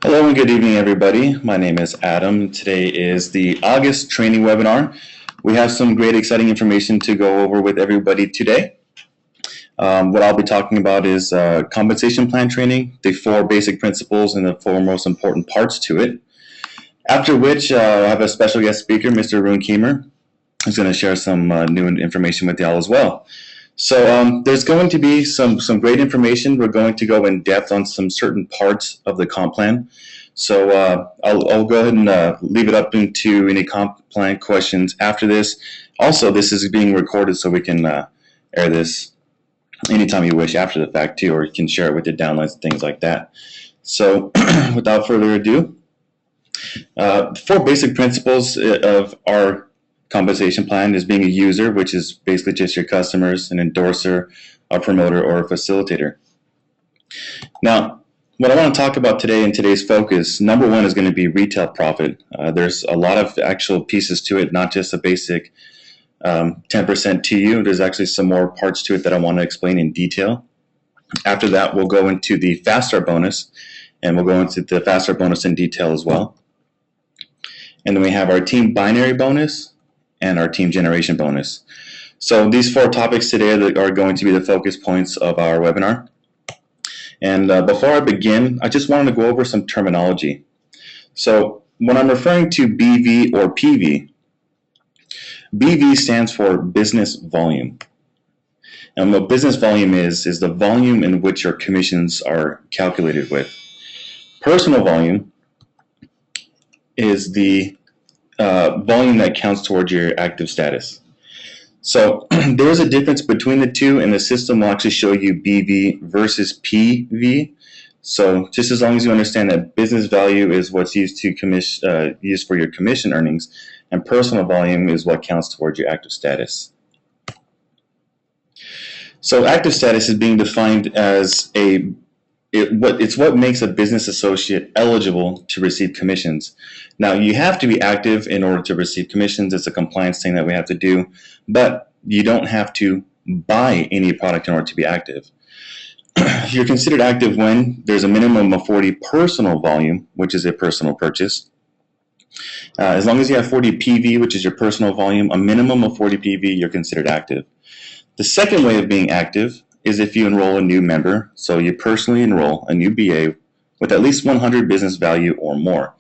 Hello and good evening, everybody. My name is Adam. Today is the August training webinar. We have some great, exciting information to go over with everybody today. What I'll be talking about is compensation plan training, the 4 basic principles and the 4 most important parts to it. After which, I have a special guest speaker, Mr. Arun Keemer, who's going to share some new information with y'all as well. So there's going to be some great information. We're going to go in depth on some certain parts of the comp plan. So I'll go ahead and leave it up into any comp plan questions after this. Also, this is being recorded, so we can air this anytime you wish after the fact too, or you can share it with your downloads and things like that. So without further ado, 4 basic principles of our compensation plan is being a user, which is basically just your customers, an endorser, a promoter, or a facilitator. Now, what I want to talk about today in today's focus, number 1 is going to be retail profit. There's a lot of actual pieces to it, not just a basic 10% TU. There's actually some more parts to it that I want to explain in detail. After that, we'll go into the fast start bonus, and we'll go into the fast start bonus in detail as well. And then we have our team binary bonus and our team generation bonus. So these 4 topics today are going to be the focus points of our webinar. And before I begin, I just wanted to go over some terminology. So when I'm referring to BV or PV, BV stands for business volume. And what business volume is the volume in which your commissions are calculated with. Personal volume is the volume that counts towards your active status. So there's a difference between the two, and the system will actually show you BV versus PV. So just as long as you understand that business value is what's used to used for your commission earnings, and personal volume is what counts towards your active status. So active status is being defined as it's what makes a business associate eligible to receive commissions. Now, you have to be active in order to receive commissions. It's a compliance thing that we have to do, but you don't have to buy any product in order to be active. You're considered active when there's a minimum of 40 personal volume, which is a personal purchase. As long as you have 40 PV, which is your personal volume, a minimum of 40 PV, you're considered active. The second way of being active is if you enroll a new member. So you personally enroll a new BA with at least 100 business value or more.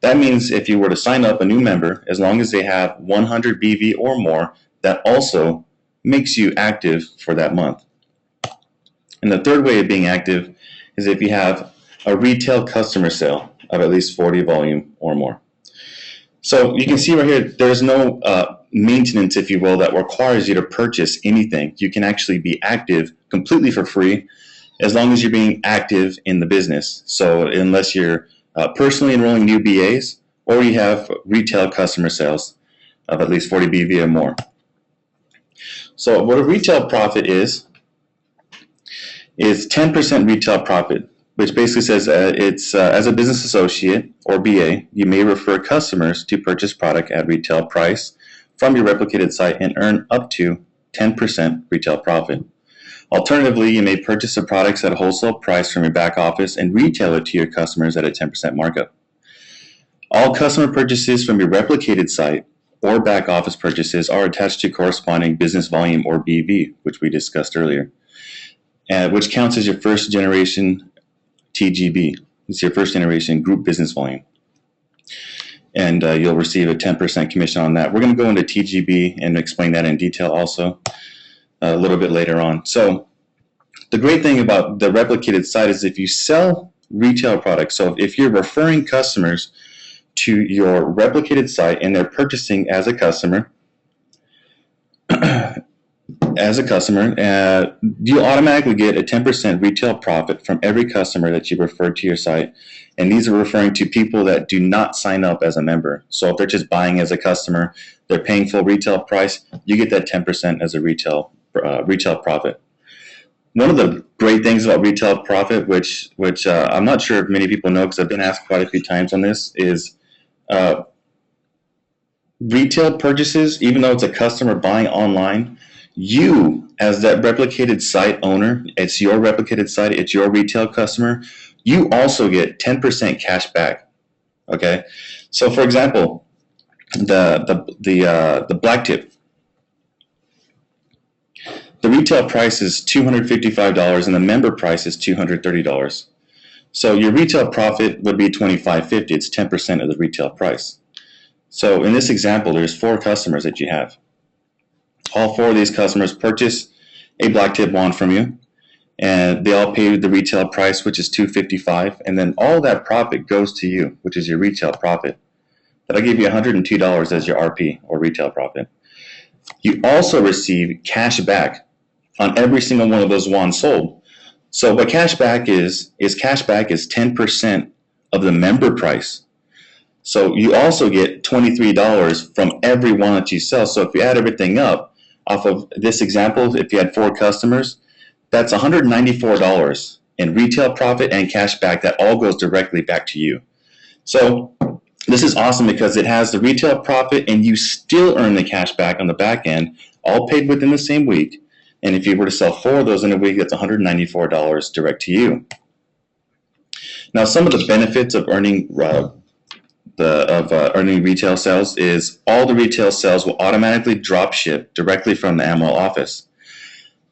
That means if you were to sign up a new member, as long as they have 100 BV or more, that also makes you active for that month. And the third way of being active is if you have a retail customer sale of at least 40 volume or more. So you can see right here, there's no maintenance, if you will, that requires you to purchase anything. You can actually be active completely for free as long as you're being active in the business. So unless you're personally enrolling new BAs or you have retail customer sales of at least 40 BV or more. So what a retail profit is 10% retail profit, which basically says it's as a business associate or BA, you may refer customers to purchase product at retail price from your replicated site and earn up to 10% retail profit. Alternatively, you may purchase the products at a wholesale price from your back office and retail it to your customers at a 10% markup. All customer purchases from your replicated site or back office purchases are attached to corresponding business volume or BV, which we discussed earlier, which counts as your first generation TGB. It's your first generation group business volume. And you'll receive a 10% commission on that. We're going to go into TGB and explain that in detail also a little bit later on. So the great thing about the replicated site is if you sell retail products, so if you're referring customers to your replicated site and they're purchasing as a customer, you automatically get a 10% retail profit from every customer that you refer to your site. And these are referring to people that do not sign up as a member. So if they're just buying as a customer, they're paying full retail price, you get that 10% as a retail profit. One of the great things about retail profit, which I'm not sure if many people know because I've been asked quite a few times on this, is retail purchases, even though it's a customer buying online, you as that replicated site owner, it's your replicated site, it's your retail customer, you also get 10% cash back. Okay, so for example, the black tip, the retail price is $255 and the member price is $230. So your retail profit would be $25.50. It's 10% of the retail price. So in this example, there's 4 customers that you have. All 4 of these customers purchase a black tip wand from you, and they all pay the retail price, which is $255, and then all that profit goes to you, which is your retail profit. That'll give you $102 as your RP, or retail profit. You also receive cash back on every single one of those wands sold. So what cash back is 10% of the member price. So you also get $23 from every one that you sell. So if you add everything up, off of this example, if you had 4 customers, that's $194 in retail profit and cash back. That all goes directly back to you. So this is awesome because it has the retail profit and you still earn the cash back on the back end, all paid within the same week. And if you were to sell 4 of those in a week, that's $194 direct to you. Now, some of the benefits of earning retail sales is all the retail sales will automatically drop ship directly from the AmWell office.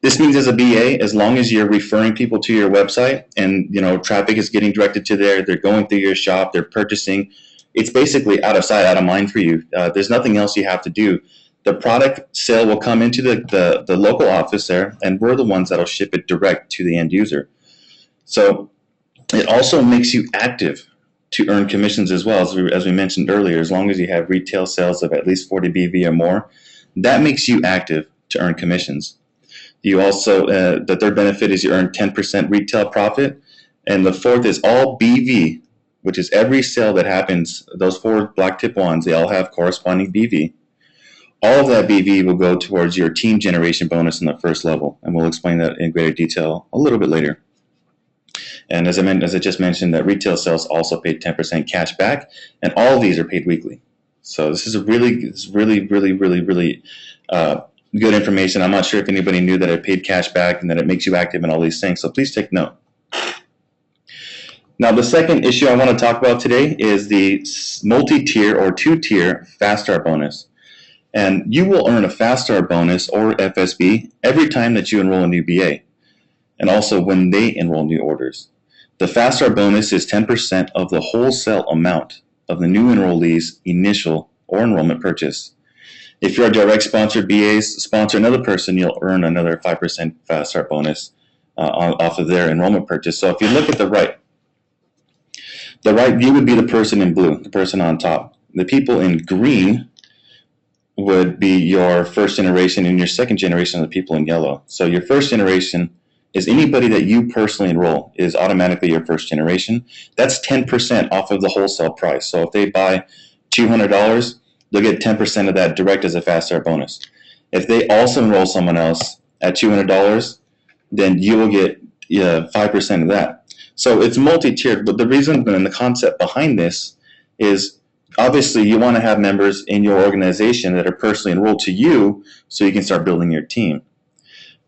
This means as a BA, as long as you're referring people to your website and traffic is getting directed to there, they're going through your shop, they're purchasing, it's basically out of sight, out of mind for you. There's nothing else you have to do. The product sale will come into the local office there, and we're the ones that'll ship it direct to the end user. So it also makes you active to earn commissions as well, as we mentioned earlier. As long as you have retail sales of at least 40 BV or more, that makes you active to earn commissions. You also, the third benefit is you earn 10% retail profit, and the fourth is all BV, which is every sale that happens. Those 4 black tip wands, they all have corresponding BV. All of that BV will go towards your team generation bonus in the first level, and we'll explain that in greater detail a little bit later. And as I just mentioned, that retail sales also paid 10% cash back, and all of these are paid weekly. So this is really good information. I'm not sure if anybody knew that it paid cash back and that it makes you active in all these things. So please take note. Now, the second issue I want to talk about today is the multi-tier or 2-tier fast start bonus. And you will earn a fast start bonus or FSB every time that you enroll a new BA, and also when they enroll new orders. The fast start bonus is 10% of the wholesale amount of the new enrollee's initial or enrollment purchase. If you're a direct sponsored BAs, sponsor another person, you'll earn another 5% fast start bonus off of their enrollment purchase. So if you look at the right view would be the person in blue, the person on top. The people in green would be your first generation, and your second generation are the people in yellow. So your first generation is anybody that you personally enroll is automatically your first generation. That's 10% off of the wholesale price. So if they buy $200, they'll get 10% of that direct as a fast start bonus. If they also enroll someone else at $200, then you will get 5% of that. So it's multi-tiered, but the reason and the concept behind this is obviously you want to have members in your organization that are personally enrolled to you so you can start building your team.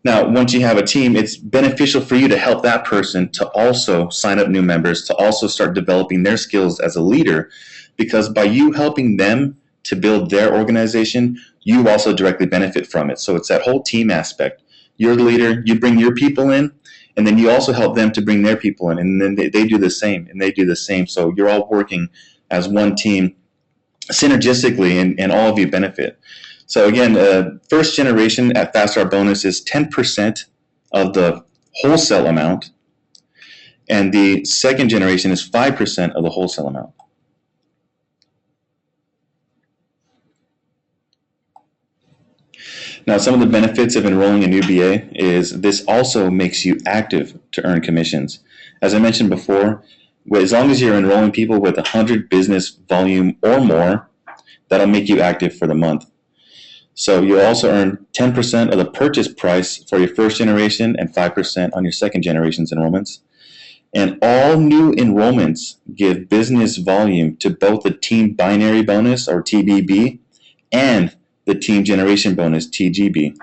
Now, once you have a team, it's beneficial for you to help that person to also sign up new members, to also start developing their skills as a leader, because by you helping them to build their organization, you also directly benefit from it. So it's that whole team aspect. You're the leader, you bring your people in, and then you also help them to bring their people in, and then they do the same, and they do the same. So you're all working as one team synergistically, and all of you benefit. So again, first generation at Fast Start Bonus is 10% of the wholesale amount, and the second generation is 5% of the wholesale amount. Now, some of the benefits of enrolling a new BA is this also makes you active to earn commissions. As I mentioned before, as long as you're enrolling people with 100 business volume or more, that'll make you active for the month. So you also earn 10% of the purchase price for your first generation and 5% on your second generation's enrollments. And all new enrollments give business volume to both the team binary bonus or TBB and the team generation bonus TGB.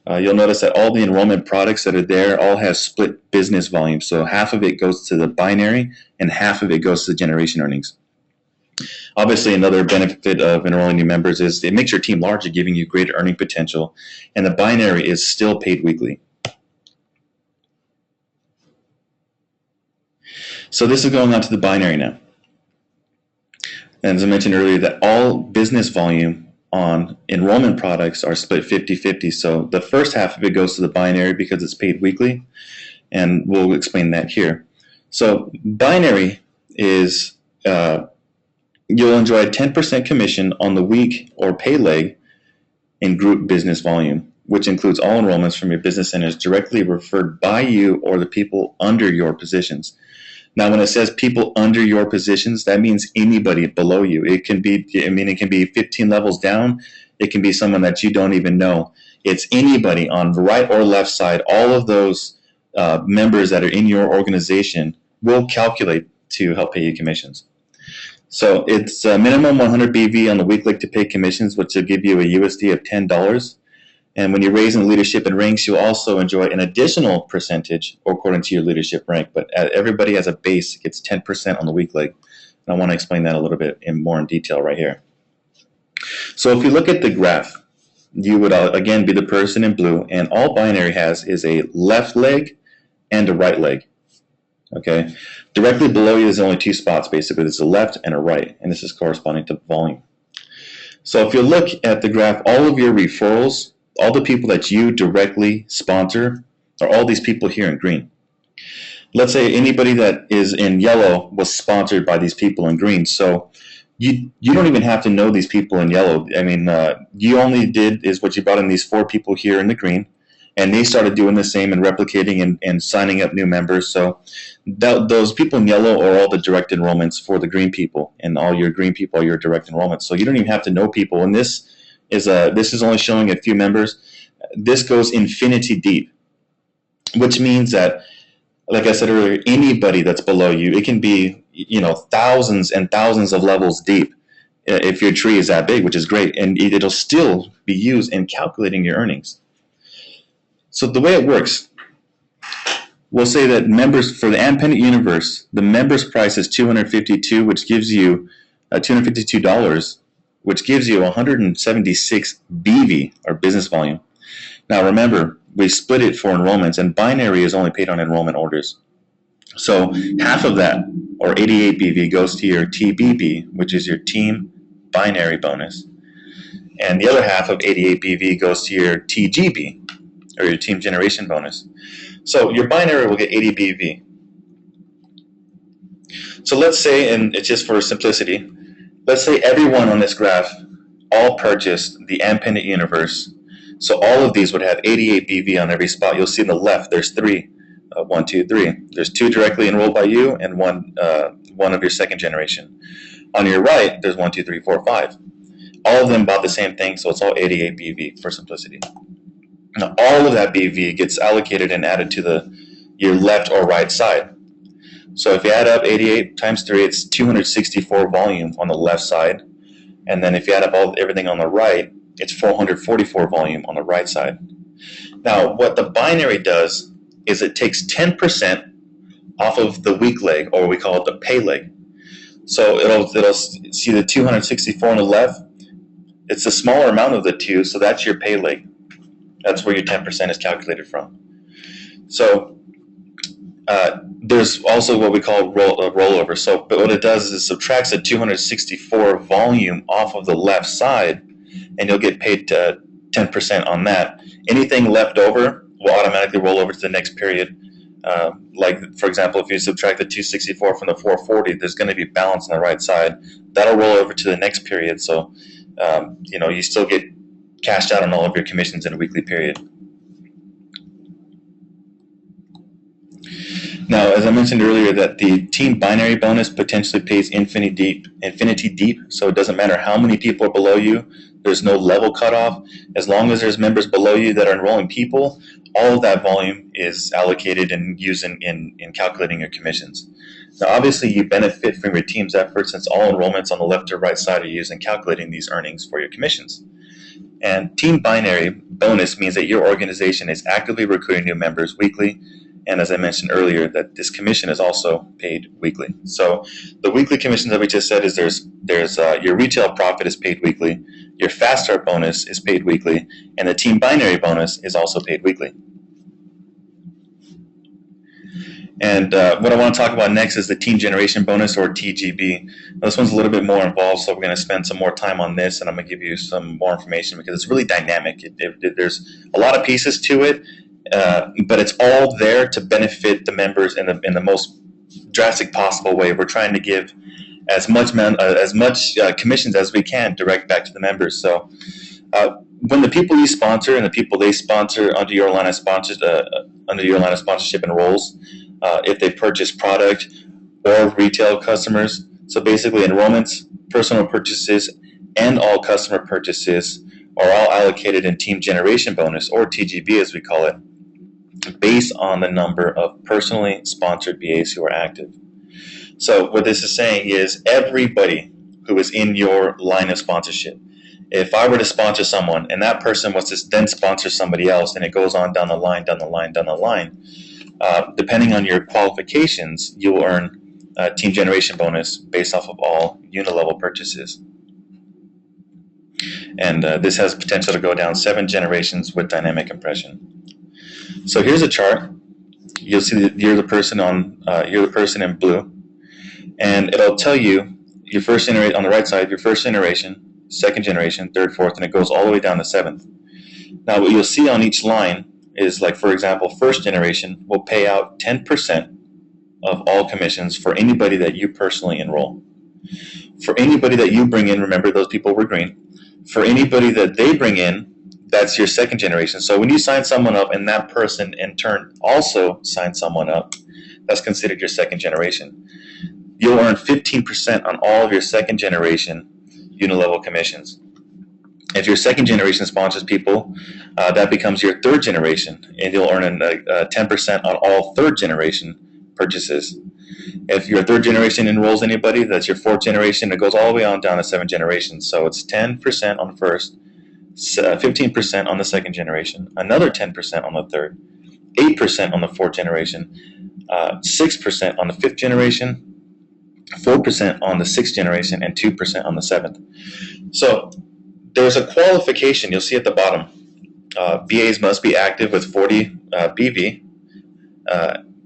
You'll notice that all the enrollment products that are there all have split business volume. So half of it goes to the binary and half of it goes to the generation earnings. Obviously, another benefit of enrolling new members is it makes your team larger, giving you greater earning potential, and the binary is still paid weekly. So this is going on to the binary now. And as I mentioned earlier, that all business volume on enrollment products are split 50-50. So the first half of it goes to the binary because it's paid weekly, and we'll explain that here. So binary is you'll enjoy a 10% commission on the week or pay leg in group business volume, which includes all enrollments from your business centers directly referred by you or the people under your positions. Now, when it says people under your positions, that means anybody below you. It can be, it can be 15 levels down. It can be someone that you don't even know. It's anybody on the right or left side. All of those members that are in your organization will calculate to help pay you commissions. So it's a minimum 100 BV on the week leg to pay commissions, which will give you a USD of $10. And when you're raising leadership and ranks, you'll also enjoy an additional percentage according to your leadership rank. But everybody as a base gets 10% on the weak leg. And I want to explain that a little bit more in detail right here. So if you look at the graph, you would again be the person in blue, and all binary has is a left leg and a right leg. Okay, directly below you is only two spots basically. There's a left and a right, and this is corresponding to volume. So if you look at the graph, all of your referrals, all the people that you directly sponsor are all these people here in green. Let's say anybody that is in yellow was sponsored by these people in green. So you don't even have to know these people in yellow. I mean, you only did is what you brought in these 4 people here in the green, and they started doing the same and replicating and signing up new members. So those people in yellow are all the direct enrollments for the green people, and all your green people are your direct enrollments. So you don't even have to know people. And this is only showing a few members. This goes infinity deep, which means that, like I said earlier, anybody that's below you, it can be thousands and thousands of levels deep if your tree is that big, which is great, and it'll still be used in calculating your earnings. So the way it works, we'll say that members for the Independent Universe, the members price is $252, which gives you $252, which gives you 176 BV, or business volume. Now remember, we split it for enrollments, and binary is only paid on enrollment orders. So half of that, or 88 BV, goes to your TBB, which is your team binary bonus. And the other half of 88 BV goes to your TGB, or your team generation bonus. So your binary will get 80 BV. So let's say, and it's just for simplicity, let's say everyone on this graph all purchased the Independent Universe. So all of these would have 88 BV on every spot. You'll see on the left, there's 3. 1, 2, 3. There's 2 directly enrolled by you, and one of your second generation. On your right, there's 1, 2, 3, 4, 5. All of them bought the same thing, so it's all 88 BV for simplicity. Now, all of that BV gets allocated and added to your left or right side. So if you add up 88 times 3, it's 264 volume on the left side. And then if you add up everything on the right, it's 444 volume on the right side. Now, what the binary does is it takes 10% off of the weak leg, or we call it the pay leg. So it'll see the 264 on the left. It's a smaller amount of the 2, so that's your pay leg. That's where your 10% is calculated from. So there's also what we call rollover. So, but what it does is it subtracts the 264 volume off of the left side, and you'll get paid 10% on that. Anything left over will automatically roll over to the next period. Like, for example, if you subtract the 264 from the 440, there's going to be balance on the right side. That'll roll over to the next period. So, you still get cashed out on all of your commissions in a weekly period. Now, as I mentioned earlier, that the team binary bonus potentially pays infinity deep, so it doesn't matter how many people are below you. There's no level cutoff. As long as there's members below you that are enrolling people, all of that volume is allocated and used in calculating your commissions. Now, obviously, you benefit from your team's efforts since all enrollments on the left or right side are used in calculating these earnings for your commissions. And team binary bonus means that your organization is actively recruiting new members weekly. And as I mentioned earlier, that this commission is also paid weekly. So the weekly commissions that we just said is there's your retail profit is paid weekly, your fast start bonus is paid weekly, and the team binary bonus is also paid weekly. And what I want to talk about next is the team generation bonus, or TGB. Now, this one's a little bit more involved, so we're going to spend some more time on this, and I'm going to give you some more information because it's really dynamic. There's a lot of pieces to it, but it's all there to benefit the members in the most drastic possible way. We're trying to give as much commissions as we can direct back to the members. So when the people you sponsor and the people they sponsor under your line of sponsorship enrolls, if they purchase product or retail customers, so basically enrollments, personal purchases, and all customer purchases are all allocated in team generation bonus, or TGB as we call it, based on the number of personally sponsored BAs who are active. So what this is saying is everybody who is in your line of sponsorship, if I were to sponsor someone and that person was to then sponsor somebody else, and it goes on down the line, depending on your qualifications, you will earn a team generation bonus based off of all uni-level purchases. And this has potential to go down 7 generations with dynamic compression. So here's a chart. You'll see that you're the person in blue, and it'll tell you your first generation on the right side, your first generation, second generation, third, fourth, and it goes all the way down to 7th. Now what you'll see on each line is, like, for example, first generation will pay out 10% of all commissions for anybody that you personally enroll. For anybody that you bring in, remember those people were green. For anybody that they bring in, that's your second generation. So when you sign someone up and that person in turn also signs someone up, that's considered your second generation. You'll earn 15% on all of your second generation uni-level commissions. If your second generation sponsors people, that becomes your third generation, and you'll earn 10% on all third generation purchases. If your third generation enrolls anybody, that's your fourth generation. It goes all the way on down to 7 generations. So it's 10% on the first, 15% on the second generation, another 10% on the third, 8% on the fourth generation, 6% on the fifth generation, 4% on the sixth generation, and 2% on the seventh. So there's a qualification you'll see at the bottom. BAs must be active with 40 BV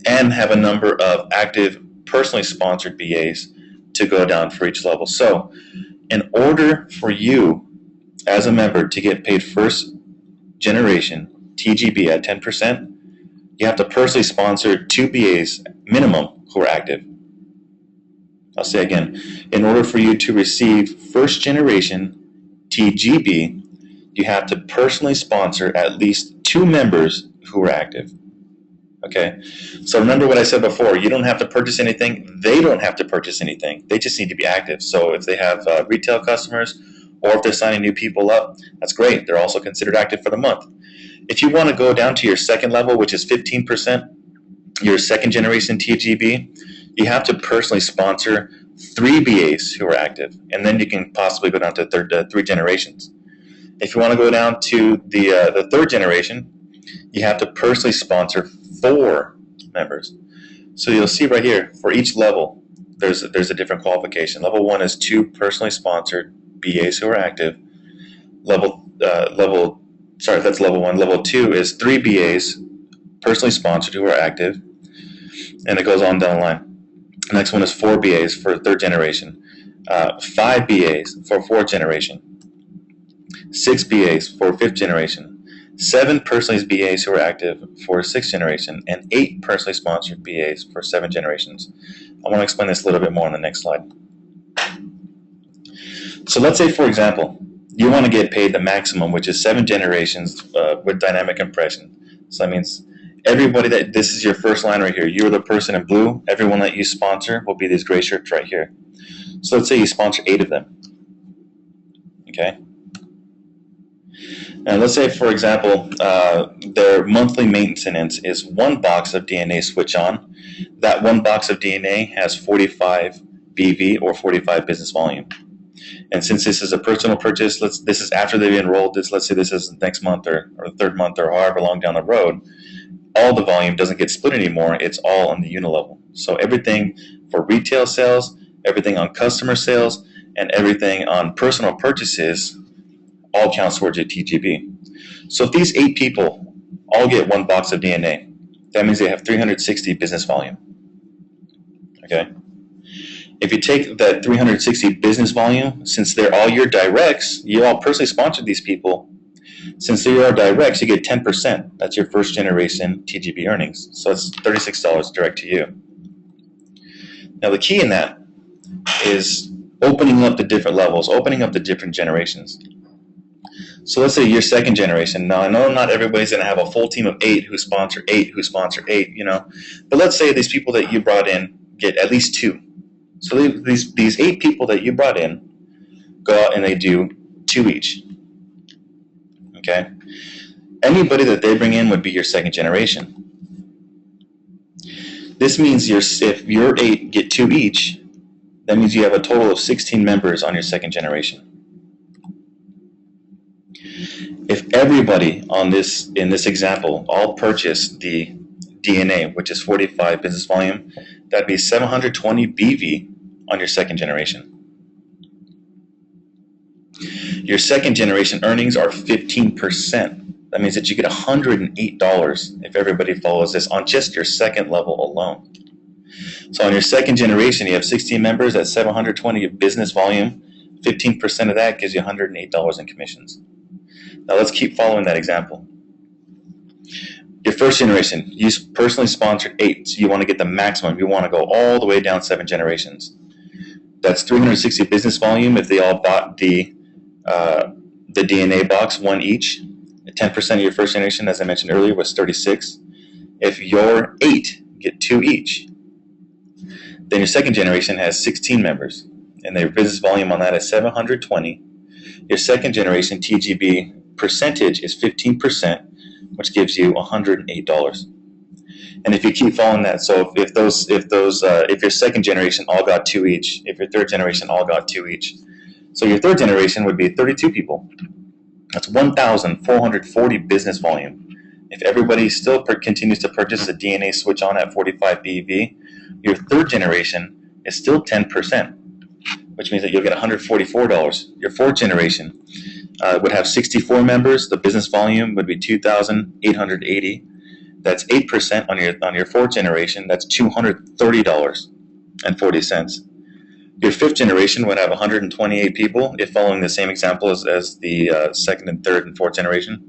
and have a number of active personally sponsored BAs to go down for each level. So in order for you as a member to get paid first generation TGB at 10%, you have to personally sponsor 2 BAs minimum who are active. I'll say again, in order for you to receive first generation TGB, you have to personally sponsor at least 2 members who are active. Okay, so remember what I said before, you don't have to purchase anything, they don't have to purchase anything, they just need to be active. So if they have retail customers, or if they're signing new people up, that's great, they're also considered active for the month. If you want to go down to your second level, which is 15%, your second generation TGB, you have to personally sponsor 3 BAs who are active, and then you can possibly go down to 3 generations. If you want to go down to the third generation, you have to personally sponsor 4 members. So you'll see right here, for each level, there's a different qualification. Level 1 is 2 personally sponsored BAs who are active. That's level 1. Level 2 is 3 BAs personally sponsored who are active, and it goes on down the line. The next one is 4 BAs for third generation, 5 BAs for fourth generation, 6 BAs for fifth generation, 7 personally BAs who are active for sixth generation, and 8 personally sponsored BAs for 7 generations. I want to explain this a little bit more on the next slide. So let's say, for example, you want to get paid the maximum, which is 7 generations with dynamic compression. So that means everybody this is your first line right here. You're the person in blue. Everyone that you sponsor will be these gray shirts right here. So let's say you sponsor 8 of them. Okay. And let's say, for example, their monthly maintenance is 1 box of DNA switch on. That 1 box of DNA has 45 BV or 45 business volume. And since this is a personal purchase, this is after they've enrolled. Let's say this is next month or third month or however long down the road. All the volume doesn't get split anymore. It's all on the uni-level. So everything for retail sales, everything on customer sales, and everything on personal purchases all counts towards your TGB. So if these 8 people all get 1 box of DNA, that means they have 360 business volume. Okay. If you take that 360 business volume, since they're all your directs, you all personally sponsored these people. Since they are directs, you get 10%. That's your first generation TGB earnings. So it's $36 direct to you. Now the key in that is opening up the different levels, opening up the different generations. So let's say your second generation. Now I know not everybody's going to have a full team of 8 who sponsor 8, but let's say these people that you brought in get at least 2. So these 8 people that you brought in go out and they do 2 each. Okay? Anybody that they bring in would be your second generation. This means if your 8 get 2 each, that means you have a total of 16 members on your second generation. If everybody in this example all purchased the DNA, which is 45 business volume, that'd be 720 BV on your second generation. Your second generation earnings are 15%. That means that you get $108 if everybody follows this on just your second level alone. So on your second generation, you have 16 members at 720 of business volume. 15% of that gives you $108 in commissions. Now let's keep following that example. Your first generation, you personally sponsored 8, so you want to get the maximum. You want to go all the way down 7 generations. That's 360 business volume if they all bought the DNA box, 1 each. 10% of your first generation, as I mentioned earlier, was 36. If your 8 get 2 each, then your second generation has 16 members, and their business volume on that is 720. Your second generation TGB percentage is 15%, which gives you $108. And if you keep following that, so if your second generation all got 2 each, if your third generation all got 2 each, so your third generation would be 32 people. That's 1,440 business volume. If everybody still continues to purchase the DNA switch on at 45 BV, your third generation is still 10%, which means that you'll get $144. Your fourth generation would have 64 members. The business volume would be 2,880. That's 8% on your fourth generation. That's $230.40. Your fifth generation would have 128 people, if following the same example as the second and third and fourth generation.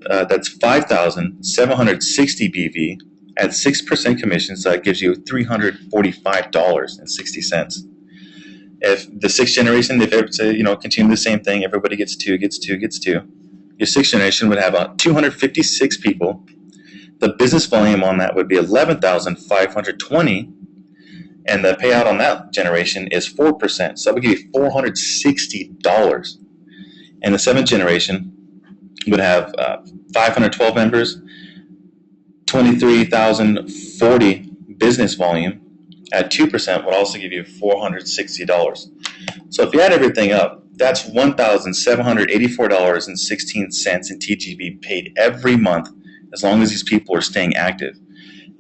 That's 5,760 BV at 6% commission, so that gives you $345.60. If the sixth generation, if it's continue the same thing, everybody gets 2, gets 2, gets 2. Your sixth generation would have 256 people. The business volume on that would be 11,520, and the payout on that generation is 4%. So that would give you $460. And the seventh generation would have 512 members, 23,040 business volume at 2% would also give you $460. So if you add everything up, that's $1,784.16 in TGB paid every month, as long as these people are staying active.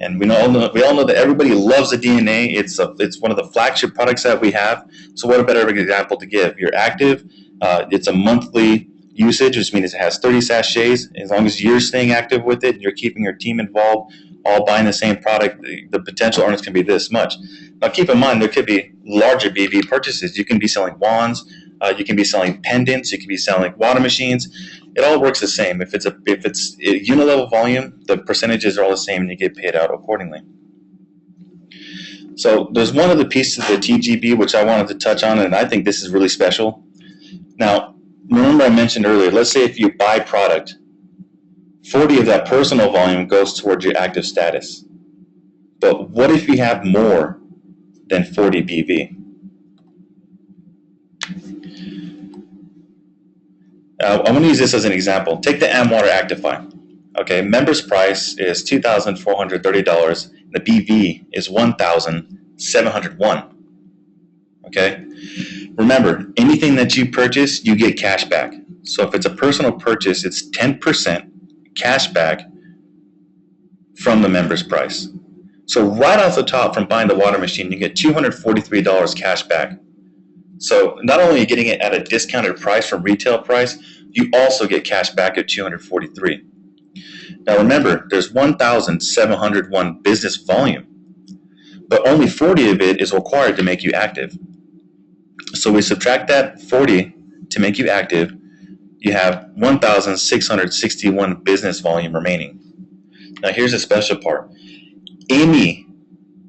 And we all know that everybody loves the DNA. It's one of the flagship products that we have. So what a better example to give? You're active. It's a monthly usage, which means it has 30 sachets. As long as you're staying active with it, you're keeping your team involved, all buying the same product, the potential earnings can be this much. Now keep in mind, there could be larger BV purchases. You can be selling wands, you can be selling pendants, you can be selling water machines. It all works the same. If it's a uni-level volume, the percentages are all the same and you get paid out accordingly. So there's one other piece to the TGB which I wanted to touch on, and I think this is really special. Now, remember I mentioned earlier, let's say if you buy product, 40 of that personal volume goes towards your active status. But what if you have more than 40 BV? I want to use this as an example. Take the AmWell Actify. Okay, members price is $2,430. The BV is 1,701. Okay. Remember, anything that you purchase, you get cash back. So if it's a personal purchase, it's 10% cash back from the member's price. So right off the top from buying the water machine, you get $243 cash back. So not only are you getting it at a discounted price from retail price, you also get cash back at $243. Now remember, there's 1,701 business volume, but only 40 of it is required to make you active. So we subtract that 40 to make you active, you have 1,661 business volume remaining. Now here's the special part. Any,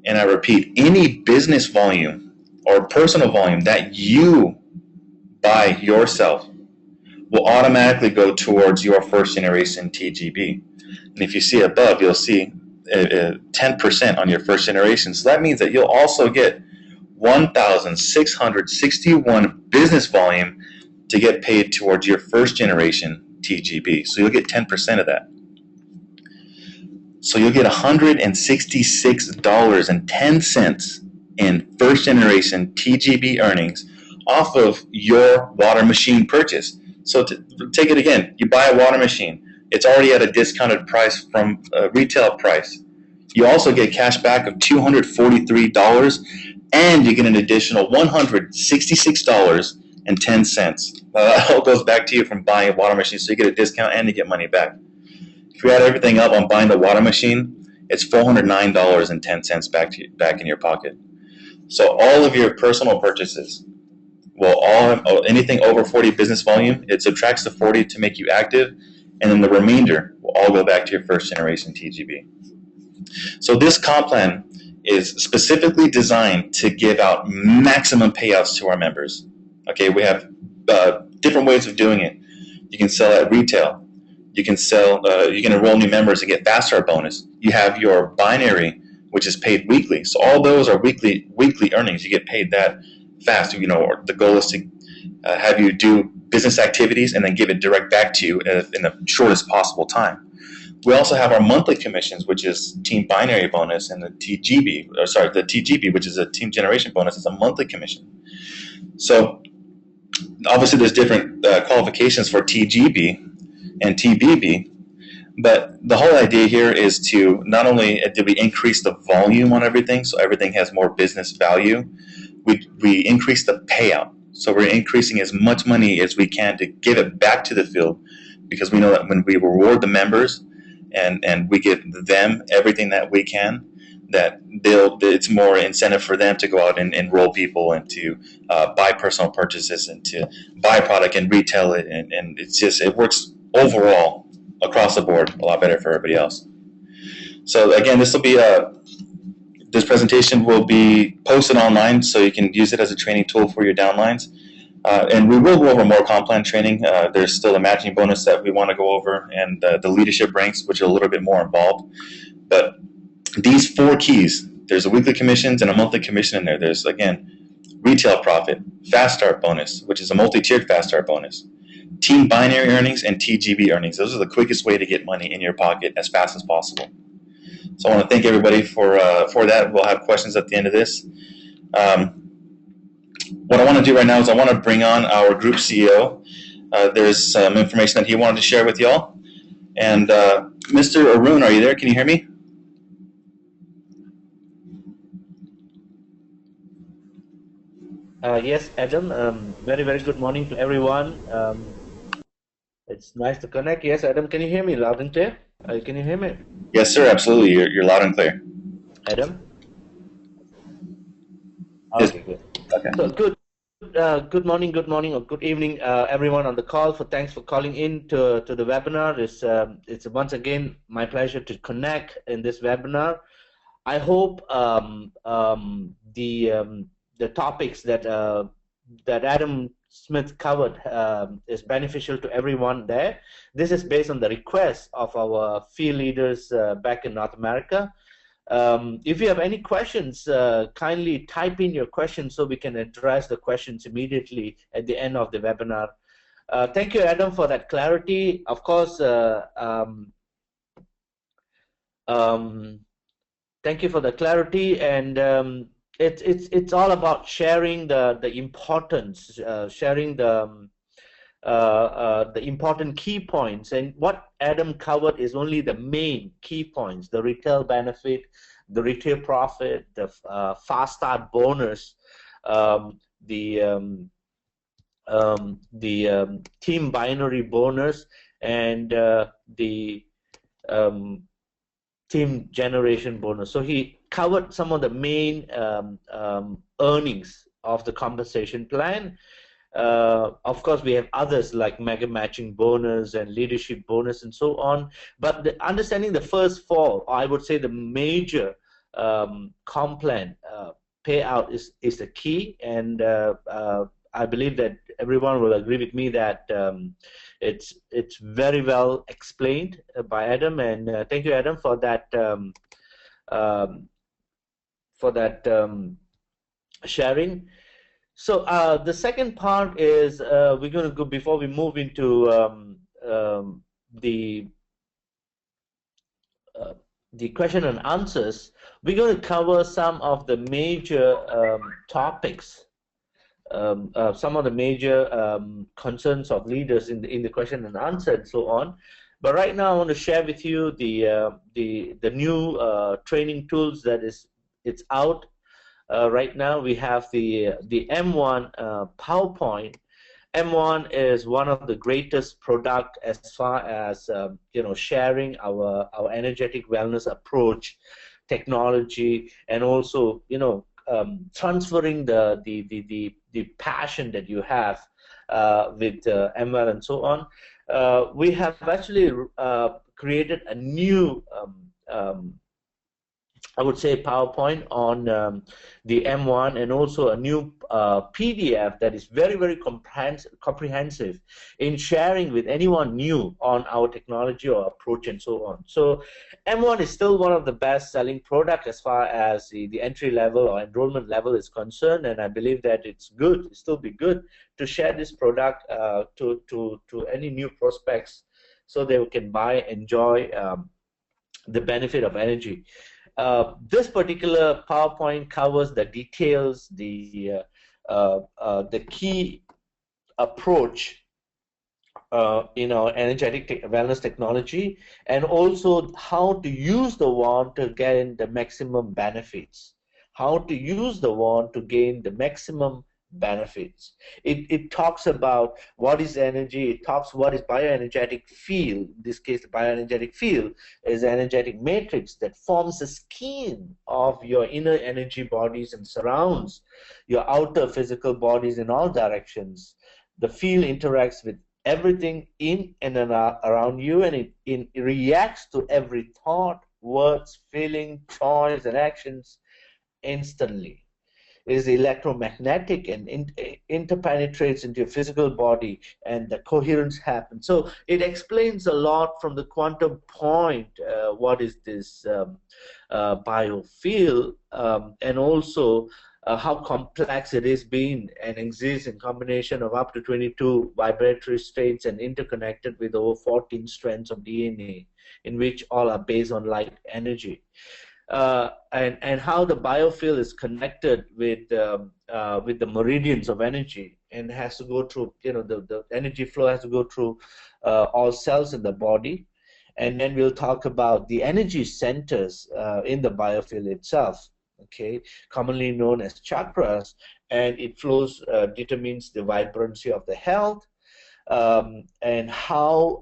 and I repeat, any business volume or personal volume that you buy yourself will automatically go towards your first generation TGB. And if you see above, you'll see 10% on your first generation. So that means that you'll also get 1,661 business volume to get paid towards your first generation TGB. So you'll get 10% of that. So you'll get $166.10 in first generation TGB earnings off of your water machine purchase. So to take it again, you buy a water machine. It's already at a discounted price from retail price. You also get cash back of $243, and you get an additional $166.10. That all goes back to you from buying a water machine, so you get a discount and you get money back. If you add everything up on buying the water machine, it's $409.10 back in your pocket. So all of your personal purchases will all have anything over 40 business volume. It subtracts the 40 to make you active, and then the remainder will all go back to your first generation TGB. So this comp plan is specifically designed to give out maximum payouts to our members. Okay, we have different ways of doing it. You can sell at retail. You can sell. You can enroll new members and get fast start bonus. You have your binary, which is paid weekly. So all those are weekly earnings. You get paid that fast. You know, or the goal is to have you do business activities and then give it direct back to you in the shortest possible time. We also have our monthly commissions, which is team binary bonus, and the TGB, which is a team generation bonus. It's a monthly commission. So obviously there's different qualifications for TGB and TBB, but the whole idea here is to not only did we increase the volume on everything, so everything has more business value, we increase the payout. So we're increasing as much money as we can to give it back to the field, because we know that when we reward the members and we give them everything that we can, that it's more incentive for them to go out and enroll people and to buy personal purchases and to buy a product and retail it, and it works overall across the board a lot better for everybody else. So again, this presentation will be posted online, so you can use it as a training tool for your downlines. And we will go over more comp plan training. There's still a matching bonus that we want to go over, and the leadership ranks, which are a little bit more involved. But these 4 keys, there's a weekly commissions and a monthly commission in there. There's, again, retail profit, fast start bonus, which is a multi-tiered fast start bonus, team binary earnings, and TGB earnings. Those are the quickest way to get money in your pocket as fast as possible. So I want to thank everybody for that. We'll have questions at the end of this. What I want to do right now is I want to bring on our group CEO. There's some information that he wanted to share with y'all. And Mr. Arun, are you there? Can you hear me? Yes, Adam. Very, very good morning to everyone. It's nice to connect. Yes, Adam, can you hear me loud and clear? Can you hear me? Yes, sir. Absolutely. You're loud and clear. Adam? Okay, good. Okay. So good morning, or good evening, everyone on the call. Thanks for calling in to the webinar. It's once again my pleasure to connect in this webinar. I hope the topics that Adam Smith covered is beneficial to everyone there. This is based on the request of our field leaders back in North America. If you have any questions, kindly type in your questions so we can address the questions immediately at the end of the webinar. Thank you, Adam, for that clarity. Of course, thank you for the clarity, and it's all about sharing the importance, sharing the important key points. And what Adam covered is only the main key points: the retail benefit, the retail profit, the fast start bonus, the team binary bonus, and the um, team generation bonus. So he covered some of the main earnings of the compensation plan. Of course, we have others like mega matching bonus and leadership bonus and so on. But understanding the first four, I would say the major comp plan payout is the key. And I believe that everyone will agree with me that it's very well explained by Adam. And thank you, Adam, for that um, sharing. So the second part is we're going to go before we move into the uh, the question and answers. We're going to cover some of the major topics, some of the major concerns of leaders in the question and answer and so on. But right now, I want to share with you the new training tools that it's out. Right now we have the M1 PowerPoint. M1 is one of the greatest product as far as sharing our energetic wellness approach, technology, and also transferring the passion that you have with AmWell and so on. We have actually created a new I would say PowerPoint on the M1, and also a new PDF that is very, very comprehensive in sharing with anyone new on our technology or approach and so on. So M1 is still one of the best selling product as far as the entry level or enrollment level is concerned, and I believe that it's good, it still be good to share this product to any new prospects so they can buy, enjoy the benefit of energy. This particular PowerPoint covers the details, the key approach in our energetic wellness technology, and also how to use the wand to gain the maximum benefits. How to use the wand to gain the maximum benefits. It talks about what is energy. It talks what is bioenergetic field. In this case, the bioenergetic field is an energetic matrix that forms the skin of your inner energy bodies and surrounds your outer physical bodies in all directions. The field interacts with everything in and around you, and it reacts to every thought, words, feeling, choice, and actions instantly. It is electromagnetic and interpenetrates into your physical body, and the coherence happens. So it explains a lot from the quantum point what is this biofield, and also how complex it is being and exists in combination of up to 22 vibratory states and interconnected with over 14 strands of DNA, in which all are based on light energy. And how the biofield is connected with the meridians of energy, and has to go through, the energy flow has to go through all cells in the body. And then we'll talk about the energy centers in the biofield itself, okay, commonly known as chakras, and it flows determines the vibrancy of the health, and how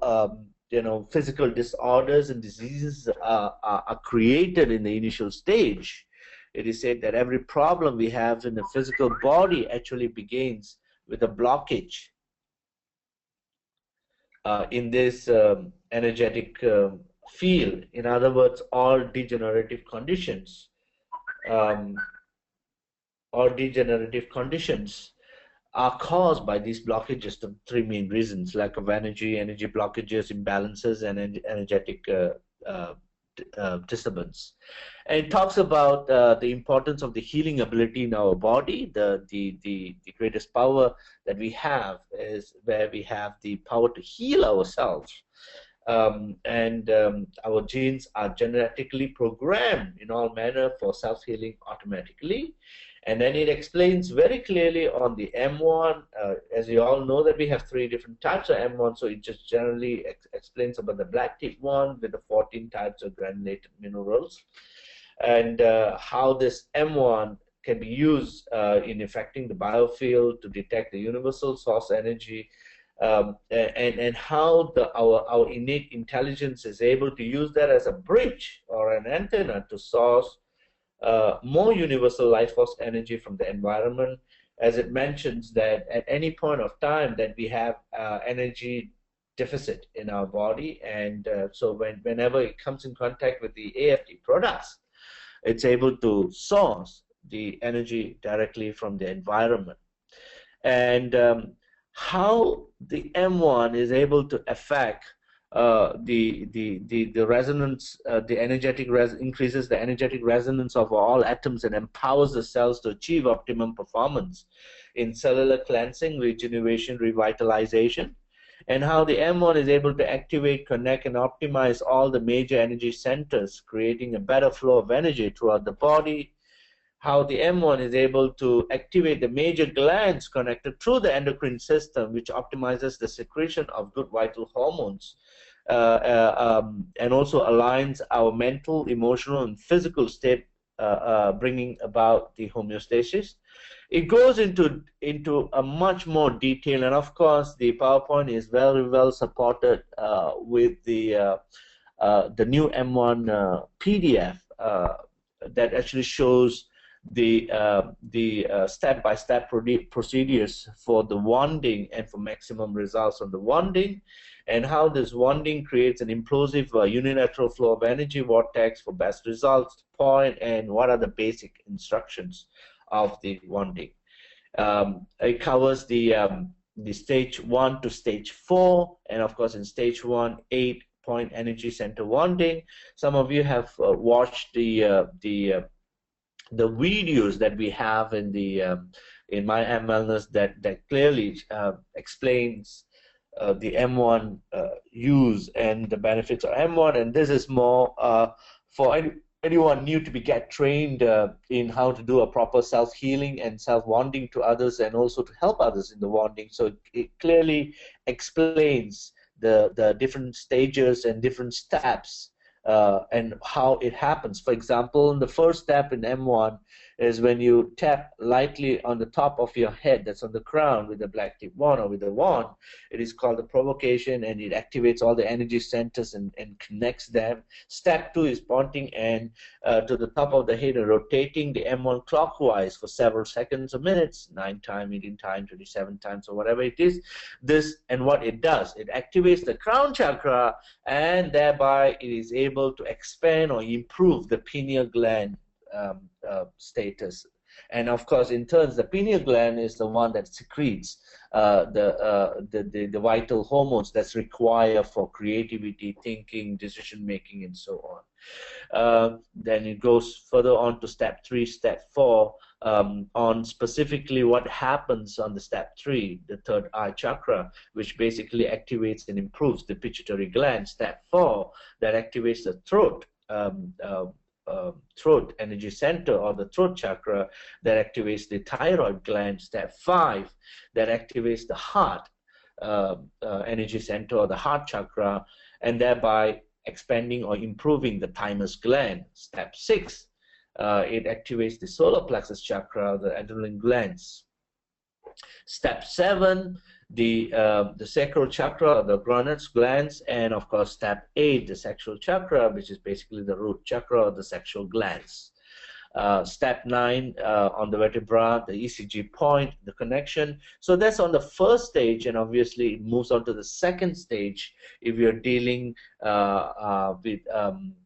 physical disorders and diseases are created in the initial stage. It is said that every problem we have in the physical body actually begins with a blockage in this energetic field. In other words, all degenerative conditions, um, are caused by these blockages. The three main reasons: lack of energy, energy blockages, imbalances, and energetic disturbance. And it talks about the importance of the healing ability in our body. The greatest power that we have is where we have the power to heal ourselves. Our genes are genetically programmed in all manner for self-healing automatically. And then it explains very clearly on the M1, as you all know that we have 3 different types of M1, so it just generally explains about the black tip one with the 14 types of granulated minerals, and how this M1 can be used in affecting the biofield to detect the universal source energy, and how our innate intelligence is able to use that as a bridge or an antenna to source more universal life force energy from the environment, as it mentions that at any point of time that we have energy deficit in our body, and so whenever it comes in contact with the AFT products, it's able to source the energy directly from the environment. And how the M1 is able to affect the resonance, the energetic increases the energetic resonance of all atoms and empowers the cells to achieve optimum performance in cellular cleansing, regeneration, revitalization, and how the M1 is able to activate, connect, and optimize all the major energy centers, creating a better flow of energy throughout the body, how the M1 is able to activate the major glands connected through the endocrine system, which optimizes the secretion of good vital hormones, and also aligns our mental, emotional, and physical state, bringing about the homeostasis. It goes into a much more detail, and of course, the PowerPoint is very well supported with the new M1 PDF that actually shows the step-by-step procedures for the wanding and for maximum results on the wanding, and how this wanding creates an implosive unilateral flow of energy vortex for best results point, and what are the basic instructions of the wanding. It covers the stage 1 to stage 4, and of course in stage 1, 8-point energy center wanding. Some of you have watched the videos that we have in the in my AmWellness that clearly explains the M1 use and the benefits of M1, and this is more for anyone new to get trained in how to do a proper self-healing and self-wanding to others, and also to help others in the wanding. So it clearly explains the different stages and different steps and how it happens. For example, the first step in M1 is when you tap lightly on the top of your head that's on the crown with the black tip wand or with the wand. It is called the provocation, and it activates all the energy centers and connects them. Step 2 is pointing and to the top of the head and rotating the M1 clockwise for several seconds or minutes, 9 times, 18 times, 27 times, or whatever it is. This, and what it does, it activates the crown chakra, and thereby it is able to expand or improve the pineal gland status. And of course, in turn, the pineal gland is the one that secretes the vital hormones that's required for creativity, thinking, decision making, and so on. Then it goes further on to step 3, step 4, on specifically what happens on the step 3, the third eye chakra, which basically activates and improves the pituitary gland. Step 4, that activates the throat. Throat energy center, or the throat chakra, that activates the thyroid gland. Step 5, that activates the heart energy center, or the heart chakra, and thereby expanding or improving the thymus gland. Step 6, it activates the solar plexus chakra, the adrenal glands. Step 7, the sacral chakra, the groinal glands, and of course step 8, the sexual chakra, which is basically the root chakra, the sexual glands. Step 9, on the vertebra, the ECG point, the connection. So that's on the first stage, and obviously it moves on to the second stage if you're dealing with,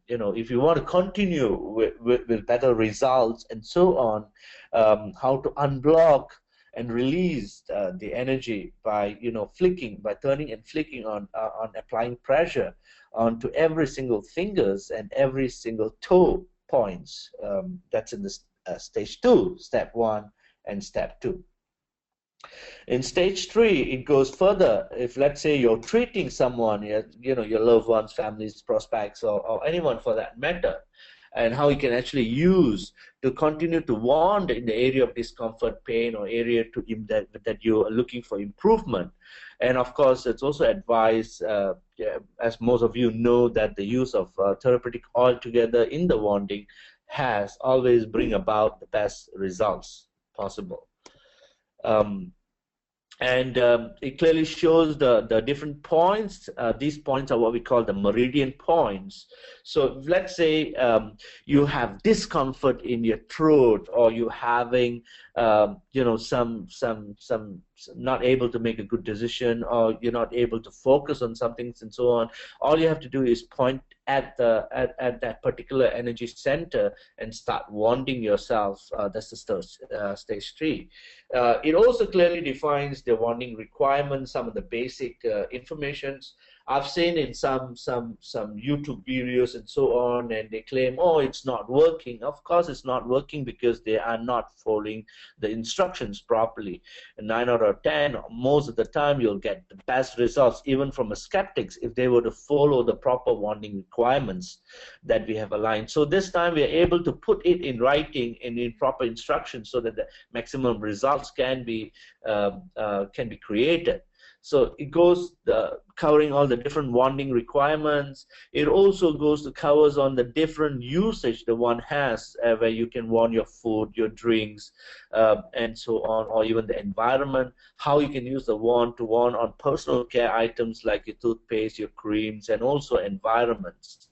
if you want to continue with better results and so on, how to unblock and release the energy by flicking, by turning and flicking on applying pressure onto every single fingers and every single toe points. That's in the stage 2, step 1 and step 2. In stage 3, it goes further. If let's say you're treating someone, your loved ones, families, prospects, or anyone for that matter, and how you can actually use to continue to warn in the area of discomfort, pain, or area that you are looking for improvement. And of course, it's also advised, as most of you know, that the use of therapeutic oil together in the wanding has always bring about the best results possible. And it clearly shows the different points. These points are what we call the meridian points. So let's say you have discomfort in your throat, or you're having some not able to make a good decision, or you're not able to focus on some things and so on. All you have to do is point at that particular energy center and start wanding yourself. That's the stage 3. It also clearly defines the wanding requirements, some of the basic informations. I've seen in some YouTube videos and so on, and they claim, oh, it's not working. Of course it's not working, because they are not following the instructions properly. And 9 out of 10, most of the time, you'll get the best results, even from a skeptics, if they were to follow the proper wanding requirements that we have aligned. So this time we are able to put it in writing and in proper instructions, so that the maximum results can be created. So it goes covering all the different wanding requirements. It also goes to covers on the different usage the one has, where you can wand your food, your drinks, and so on, or even the environment, how you can use the wand to wand on personal care items like your toothpaste, your creams, and also environments.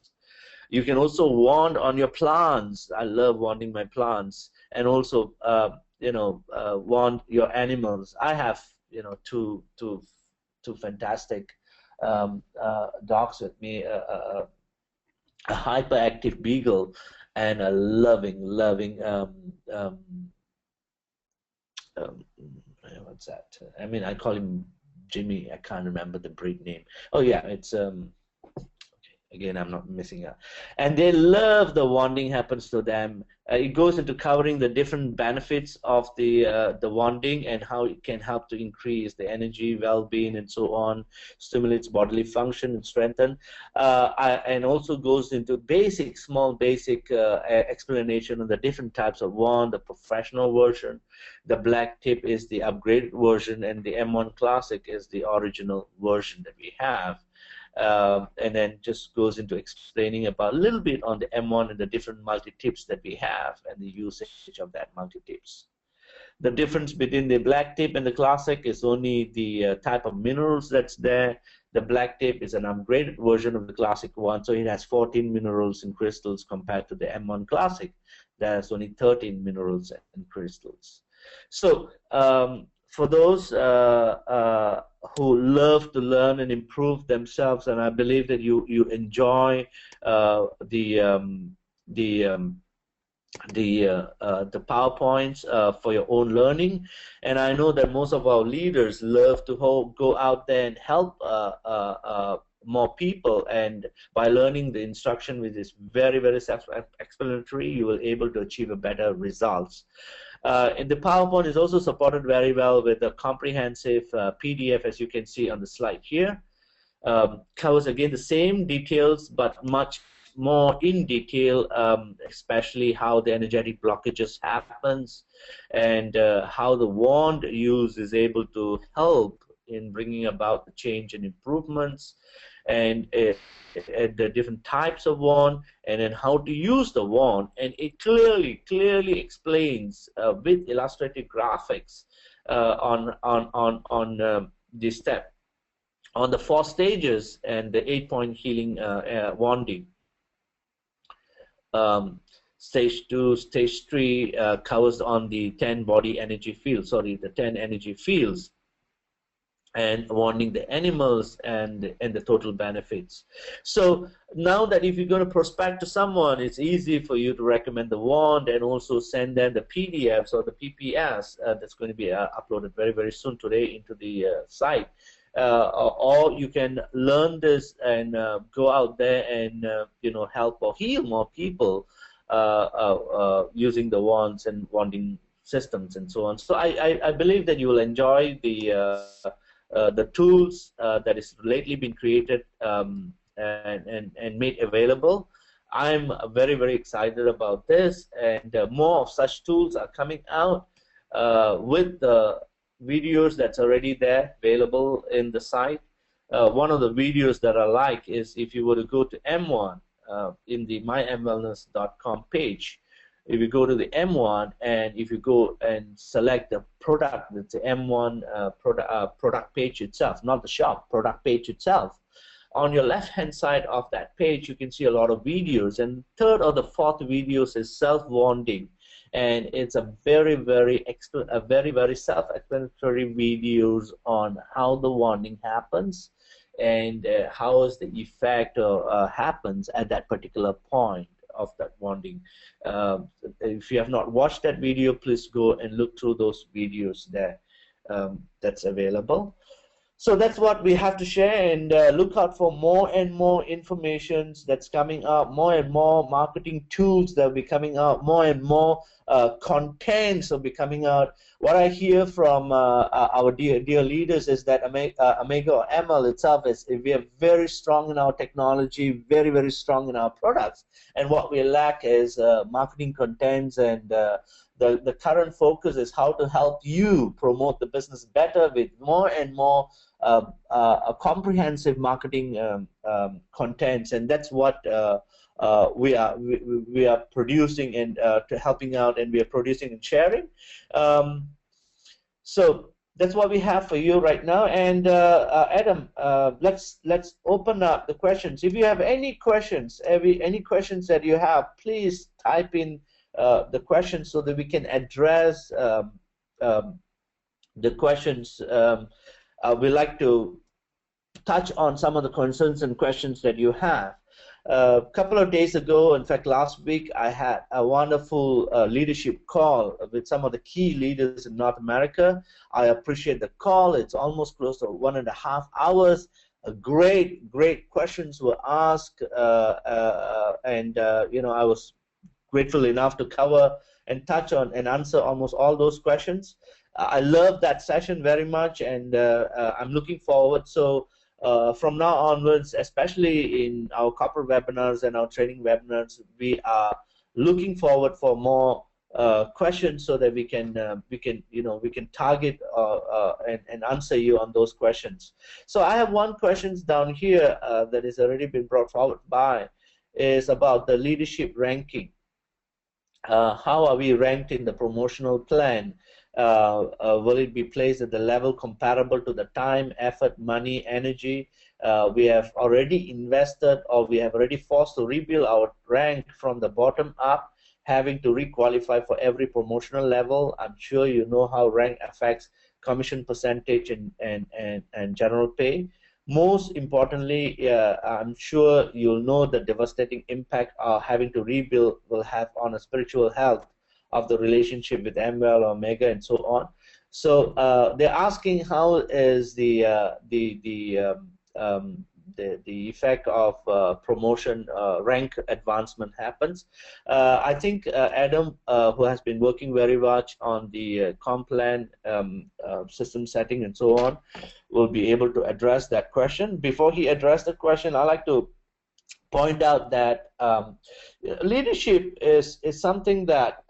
You can also wand on your plants. I love wanding my plants. And also wand your animals. I have two fantastic dogs with me, a hyperactive beagle and a loving what's that? I mean, I call him Jimmy. I can't remember the breed name. Oh yeah, it's again, I'm not missing out. And they love the wanding happens to them. It goes into covering the different benefits of the wanding, and how it can help to increase the energy, well-being, and so on, stimulates bodily function and strengthen. And also goes into small basic explanation of the different types of wand, the professional version. The black tip is the upgraded version, and the M1 Classic is the original version that we have. And then just goes into explaining about a little bit on the M1 and the different multi-tips that we have and the usage of that multi-tips. The difference between the black tip and the classic is only the type of minerals that's there. The black tip is an upgraded version of the classic one, so it has 14 minerals and crystals compared to the M1 Classic that has only 13 minerals and crystals. So for those who love to learn and improve themselves, and I believe that you enjoy the PowerPoints for your own learning, and I know that most of our leaders love to go out there and help more people, and by learning the instruction, which is very self-explanatory, you will able to achieve a better results. And the PowerPoint is also supported very well with a comprehensive PDF, as you can see on the slide here. Covers again the same details, but much more in detail, especially how the energetic blockages happens, and how the wand use is able to help in bringing about the change and improvements, and the different types of wand, and then how to use the wand. And it clearly explains with illustrative graphics on this step, on the 4 stages and the 8-point healing wanding. Stage 2, stage 3 covers on the 10 body energy fields, the 10 energy fields, and wanding the animals and the total benefits. So now that if you're going to prospect to someone, it's easy for you to recommend the wand and also send them the PDFs or the PPS that's going to be uploaded very soon today into the site. Or you can learn this and go out there and help or heal more people using the wands and wanding systems and so on. So I believe that you will enjoy the tools that is lately been created and made available. I'm very excited about this, and more of such tools are coming out with the videos that's already there available in the site. One of the videos that I like is if you were to go to M1 in the myamwellness.com page. If you go to the M1 and if you go and select the product, it's the M1 product page itself, not the shop, product page itself. On your left-hand side of that page, you can see a lot of videos, and third or the fourth videos is self-wanding, and it's a very self-explanatory videos on how the wanding happens and how is the effect happens at that particular point of that wanding. If you have not watched that video, please go and look through those videos there. That's available. So that's what we have to share, and look out for more and more information that's coming up, more and more marketing tools that will be coming out, more and more contents will be coming out. What I hear from our dear leaders is that Amega or AmWell itself is we are very strong in our technology, very strong in our products, and what we lack is marketing contents, and the current focus is how to help you promote the business better with more and more a comprehensive marketing contents, and that's what we are producing and to helping out, and we are producing and sharing. So that's what we have for you right now. And Adam, let's open up the questions. If you have any questions, any questions that you have, please type in the questions so that we can address the questions. We like to touch on some of the concerns and questions that you have. A couple of days ago, in fact last week, I had a wonderful leadership call with some of the key leaders in North America. I appreciate the call. It's almost close to 1.5 hours. Great questions were asked, and you know, I was grateful enough to cover and touch on and answer almost all those questions. I love that session very much, and I'm looking forward. So from now onwards, especially in our corporate webinars and our training webinars, we are looking forward for more questions so that we can target and answer you on those questions. So I have one question down here that has already been brought forward is about the leadership ranking. How are we ranked in the promotional plan? Will it be placed at the level comparable to the time, effort, money, energy we have already invested, or we have already forced to rebuild our rank from the bottom up, having to requalify for every promotional level? I'm sure you know how rank affects commission percentage and general pay. Most importantly, I'm sure you'll know the devastating impact having to rebuild will have on a spiritual health of the relationship with AmWell or Amega and so on. So they're asking how is the effect of promotion rank advancement happens. I think Adam, who has been working very much on the comp plan system setting and so on, will be able to address that question. Before he addresses the question, I like to point out that leadership is something that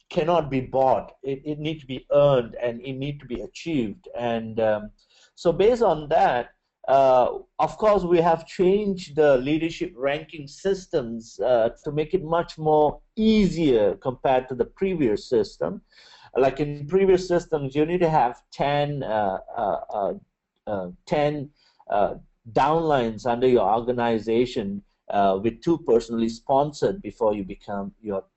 cannot be bought. It needs to be earned, and it needs to be achieved. And so based on that, of course, we have changed the leadership ranking systems to make it much more easier compared to the previous system. Like in previous systems, you need to have 10 downlines under your organization with 2 personally sponsored before you become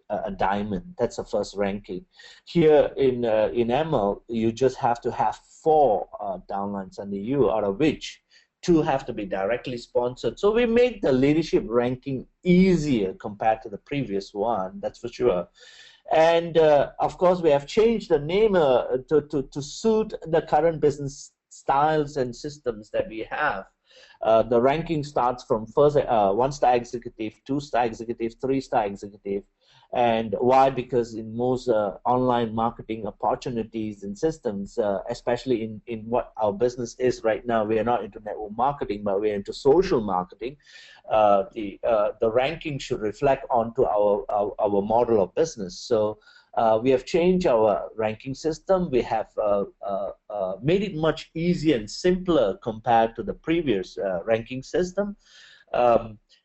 a diamond. That's the first ranking. Here in AmWell, you just have to have 4 downlines under you, out of which 2 have to be directly sponsored. So we make the leadership ranking easier compared to the previous one, that's for sure. And of course, we have changed the name to suit the current business styles and systems that we have. The ranking starts from first 1-star executive, 2-star executive, 3-star executive, And why? Because in most online marketing opportunities and systems, especially in what our business is right now, we are not into network marketing, but we're into social marketing. The ranking should reflect onto our model of business. So we have changed our ranking system. We have made it much easier and simpler compared to the previous ranking system.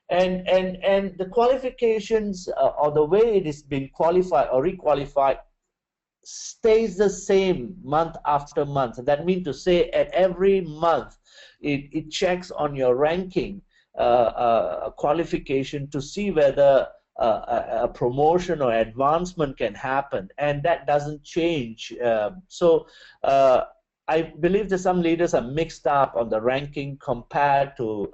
And the qualifications or the way it is being qualified or requalified stays the same month after month. That means to say at every month it checks on your ranking qualification to see whether a promotion or advancement can happen, and that doesn't change. So I believe that some leaders are mixed up on the ranking compared to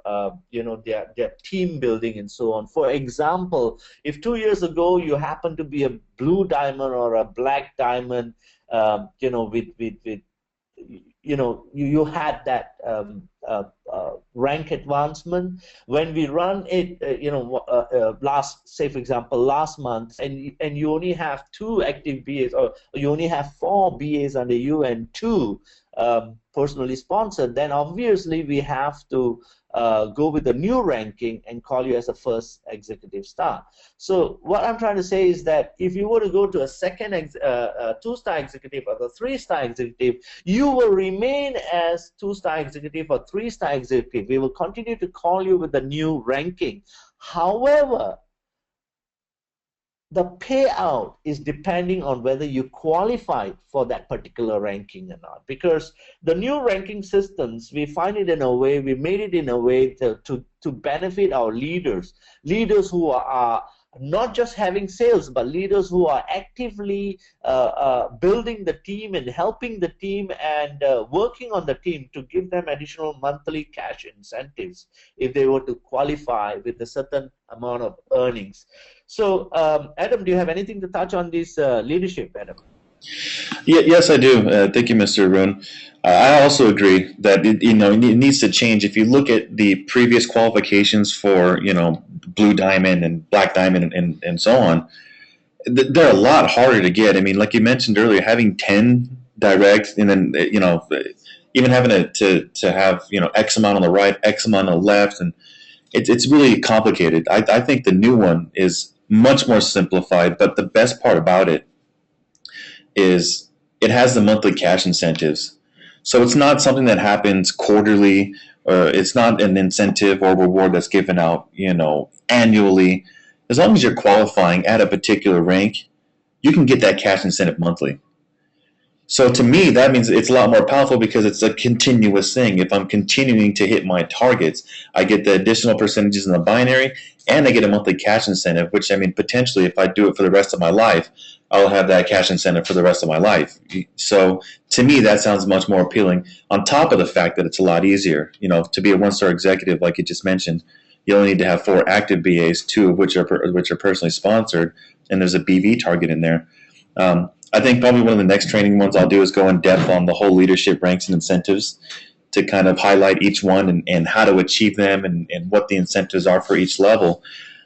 their team building and so on. For example, if 2 years ago you happen to be a blue diamond or a black diamond, with you had that rank advancement. When we run it, say for example last month, and you only have 2 active BAs, or you only have 4 BAs under you and 2 personally sponsored, then obviously we have to go with the new ranking and call you as a first executive star. So what I'm trying to say is that if you were to go to a second 2-star executive or the 3-star executive, you will remain as 2-star executive or 3-star executive. We will continue to call you with the new ranking. However, the payout is depending on whether you qualified for that particular ranking or not. Because the new ranking systems, we find it in a way, we made it in a way to benefit our leaders who are not just having sales, but leaders who are actively building the team and helping the team and working on the team to give them additional monthly cash incentives if they were to qualify with a certain amount of earnings. So, Adam, do you have anything to touch on this leadership, Adam? Yes, I do. Thank you, Mr. Arun. I also agree that it needs to change. If you look at the previous qualifications for blue diamond and black diamond and so on, they're a lot harder to get. I mean, like you mentioned earlier, having 10 direct, and then even having to have X amount on the right, X amount on the left, and it's really complicated. I think the new one is much more simplified, but the best part about it is it has the monthly cash incentives. So it's not something that happens quarterly, or it's not an incentive or reward that's given out, annually. As long as you're qualifying at a particular rank, you can get that cash incentive monthly. So to me, that means it's a lot more powerful because it's a continuous thing. If I'm continuing to hit my targets, I get the additional percentages in the binary, and I get a monthly cash incentive, which, I mean, potentially if I do it for the rest of my life, I'll have that cash incentive for the rest of my life. So to me, that sounds much more appealing, on top of the fact that it's a lot easier. To be a 1-star executive, like you just mentioned, you only need to have 4 active BAs, 2 of which are personally sponsored, and there's a BV target in there. I think probably one of the next training ones I'll do is go in depth on the whole leadership ranks and incentives, to kind of highlight each one and how to achieve them, and what the incentives are for each level.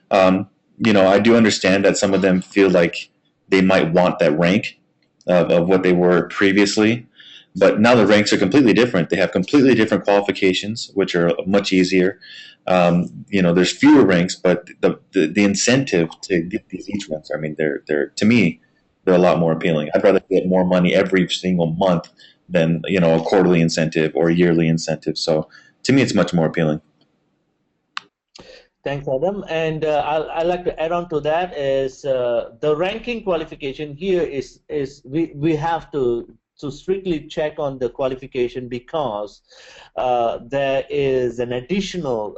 I do understand that some of them feel like they might want that rank of what they were previously, but now the ranks are completely different. They have completely different qualifications, which are much easier. There's fewer ranks, but the incentive to get these each ones, I mean, they're to me, they're a lot more appealing. I'd rather get more money every single month than a quarterly incentive or a yearly incentive. So to me, it's much more appealing. Thanks, Adam. And I'd like to add on to that is the ranking qualification here is we have to strictly check on the qualification, because there is an additional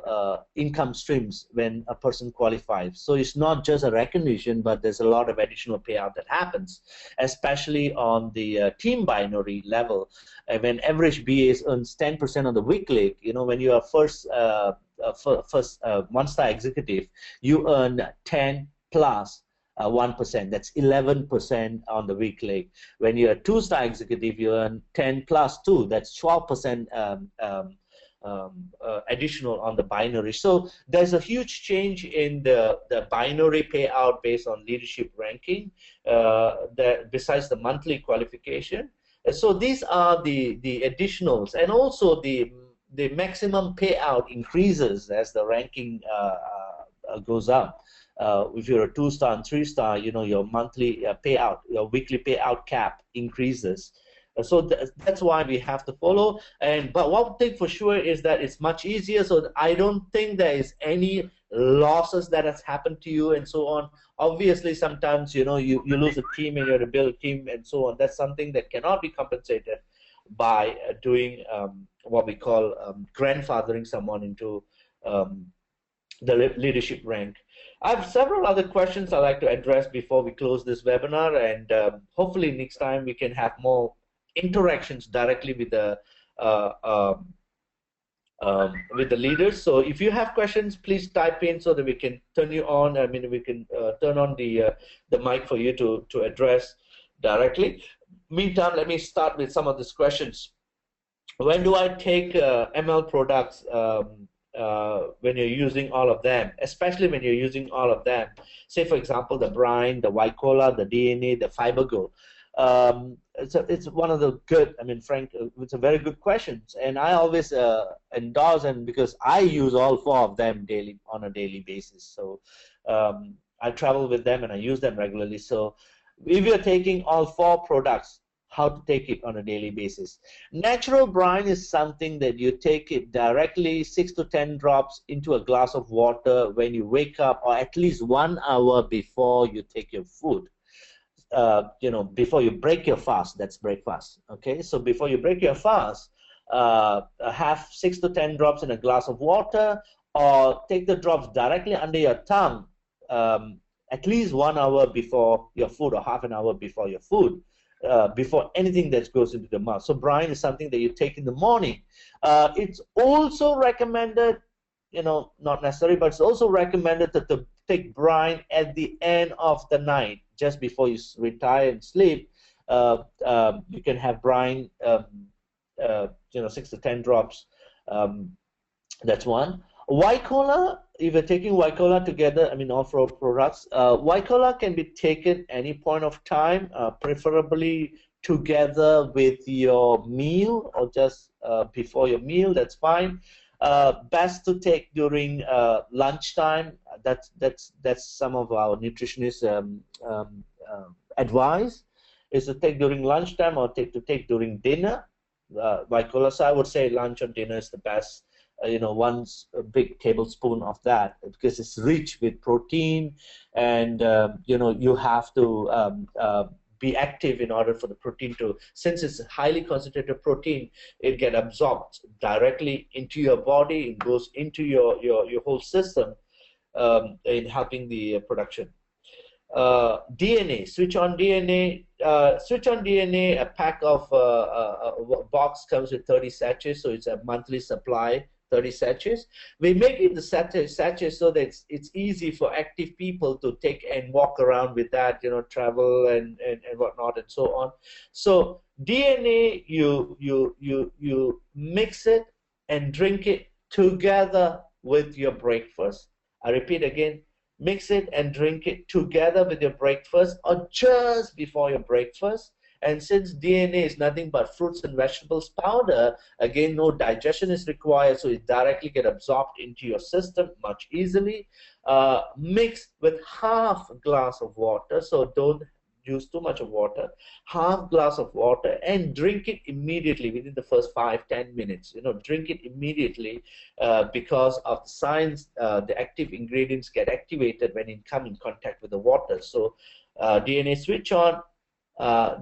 income streams when a person qualifies. So it's not just a recognition, but there's a lot of additional payout that happens, especially on the team binary level. When average BAs earns 10% on the weekly, when you are first 1-star executive, you earn 10 plus 1%. That's 11% on the weekly. When you're a 2-star executive, you earn 10 plus 2. That's 12% additional on the binary. So there's a huge change in the binary payout based on leadership ranking, besides the monthly qualification. So these are the additionals, and also the maximum payout increases as the ranking goes up. If you're a 2-star and 3-star, your monthly payout, your weekly payout cap increases. So that's why we have to follow. But one thing for sure is that it's much easier. So I don't think there is any losses that has happened to you and so on. Obviously, sometimes you lose a team and you have to build a team and so on. That's something that cannot be compensated by doing what we call grandfathering someone into the leadership rank. I have several other questions I'd like to address before we close this webinar, and hopefully next time we can have more interactions directly with the leaders. So if you have questions, please type in so that we can turn you on. I mean, we can turn on the mic for you to address directly. Meantime, let me start with some of these questions. When do I take ML products when you're using all of them, especially when you're using all of them? Say, for example, the brine, the Wycola, the DNA, the FiberGo. It's one of the good, I mean, Frank, it's a very good question. And I always endorse, and because I use all 4 of them daily on a daily basis. So I travel with them and I use them regularly. So if you're taking all 4 products, how to take it on a daily basis. Natural brine is something that you take it directly 6 to 10 drops into a glass of water when you wake up, or at least 1 hour before you take your food. Before you break your fast, that's breakfast. Okay, so before you break your fast, have 6 to 10 drops in a glass of water, or take the drops directly under your tongue at least 1 hour before your food, or half an hour before your food. Before anything that goes into the mouth. So brine is something that you take in the morning. It's also recommended, not necessary, but it's also recommended to take brine at the end of the night, just before you retire and sleep. You can have brine, 6 to 10 drops. That's one. Wycola, if you're taking Wycola together, I mean all 4 products, Wycola can be taken any point of time, preferably together with your meal or just before your meal, that's fine. Best to take during lunchtime. That's some of our nutritionists advice, is to take during lunchtime or to take during dinner. Wycola, so I would say lunch or dinner is the best. One big tablespoon of that, because it's rich with protein, and you have to be active in order for the protein to, since it's highly concentrated protein, it gets absorbed directly into your body. It goes into your whole system in helping the production. DNA, switch on DNA. A pack of a box comes with 30 sachets, so it's a monthly supply. 30 sachets. We make it the sachets so that it's easy for active people to take and walk around with that, travel and whatnot and so on. So DNA, you mix it and drink it together with your breakfast. I repeat again, mix it and drink it together with your breakfast or just before your breakfast. And since DNA is nothing but fruits and vegetables powder, again, no digestion is required, so it directly gets absorbed into your system much easily. Mix with half a glass of water, so don't use too much of water. Half glass of water, and drink it immediately within the first 5-10 minutes. Drink it immediately because of the science. The active ingredients get activated when it come in contact with the water. So DNA switch on.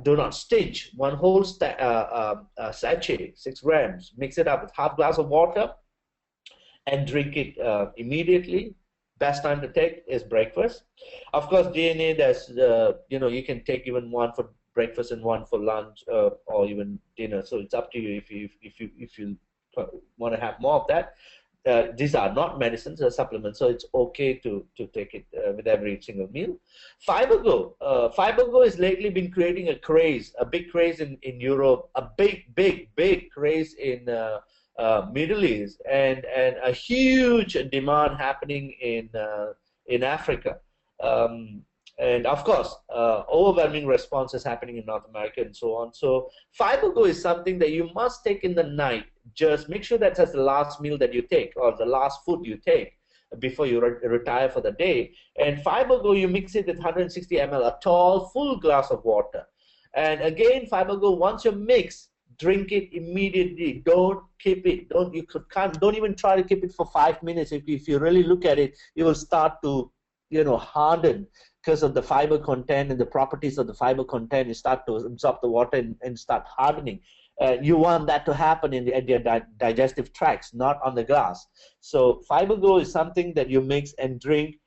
Do not stitch. 1 whole sachet, 6 grams. Mix it up with half glass of water and drink it immediately. Best time to take is breakfast. Of course, DNA, there's you can take even 1 for breakfast and 1 for lunch or even dinner. So it's up to you if you want to have more of that. These are not medicines, they're supplements, so it's okay to take it with every single meal. FiberGo. FiberGo has lately been creating a big craze in Europe, a big craze in Middle East, and a huge demand happening in Africa. Um, and of course, overwhelming response is happening in North America and so on. So FiberGo is something that you must take in the night. Just make sure that's the last meal that you take or the last food you take before you retire for the day. And FiberGo, you mix it with 160 ml, a tall, full glass of water. And again, FiberGo, once you mix, drink it immediately. Don't keep it. Don't even try to keep it for 5 minutes. If you really look at it, you will start to harden because of the fiber content and the properties of the fiber content. You start to absorb the water and start hardening. You want that to happen at your digestive tracts, not on the glass. So FiberGo is something that you mix and drink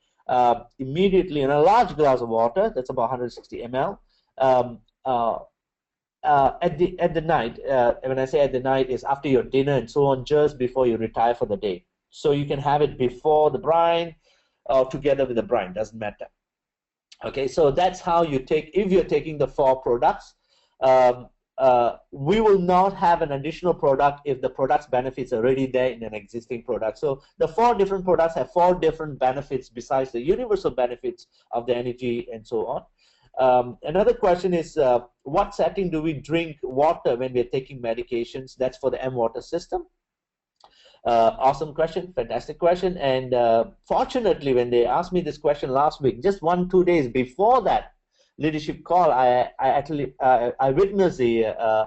immediately in a large glass of water. That's about 160 ml. At the night, when I say at the night, is after your dinner and so on, just before you retire for the day. So you can have it before the brine or together with the brine, doesn't matter. Okay, so that's how you take, if you're taking the 4 products. We will not have an additional product if the product's benefits are already there in an existing product. So the 4 different products have 4 different benefits besides the universal benefits of the energy and so on. Another question is, what setting do we drink water when we're taking medications? That's for the mWater system. Awesome question, fantastic question. And fortunately, when they asked me this question last week, just 1-2 days before that leadership call, I witnessed the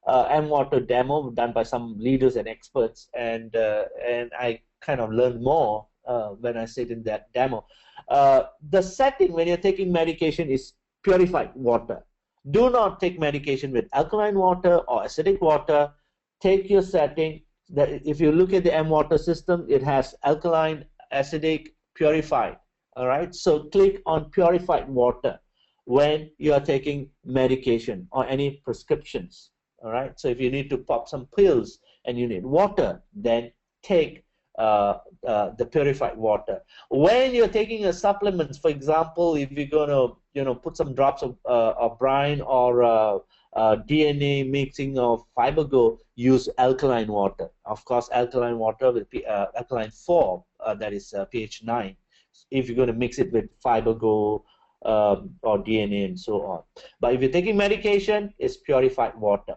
mWater demo done by some leaders and experts, and I kind of learned more when I sit in that demo. The setting when you're taking medication is purified water. Do not take medication with alkaline water or acidic water. Take your setting. If you look at the mWater system, it has alkaline, acidic, purified. All right. So click on purified water when you are taking medication or any prescriptions. All right. So if you need to pop some pills and you need water, then take the purified water. When you're taking a supplements, for example, if you're gonna put some drops of brine or DNA mixing of FiberGo, use alkaline water. Of course, alkaline water with alkaline 4, that is pH 9. If you're going to mix it with FiberGo or DNA and so on. But if you're taking medication, it's purified water.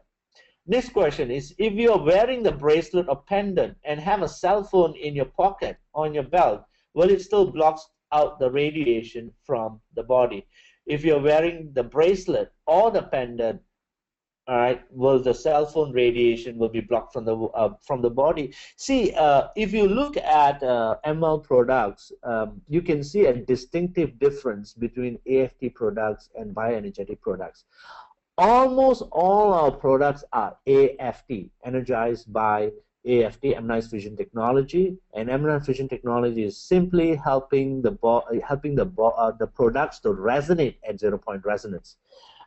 Next question is, if you're wearing the bracelet or pendant and have a cell phone in your pocket on your belt, will it still block out the radiation from the body? If you're wearing the bracelet or the pendant, all right, well, the cell phone radiation will be blocked from the body. See, if you look at AmWell products, you can see a distinctive difference between AFT products and bioenergetic products. Almost all our products are AFT, energized by AFT, AMized Fusion Technology, and AMized Fusion Technology is simply helping the products to resonate at 0-point resonance.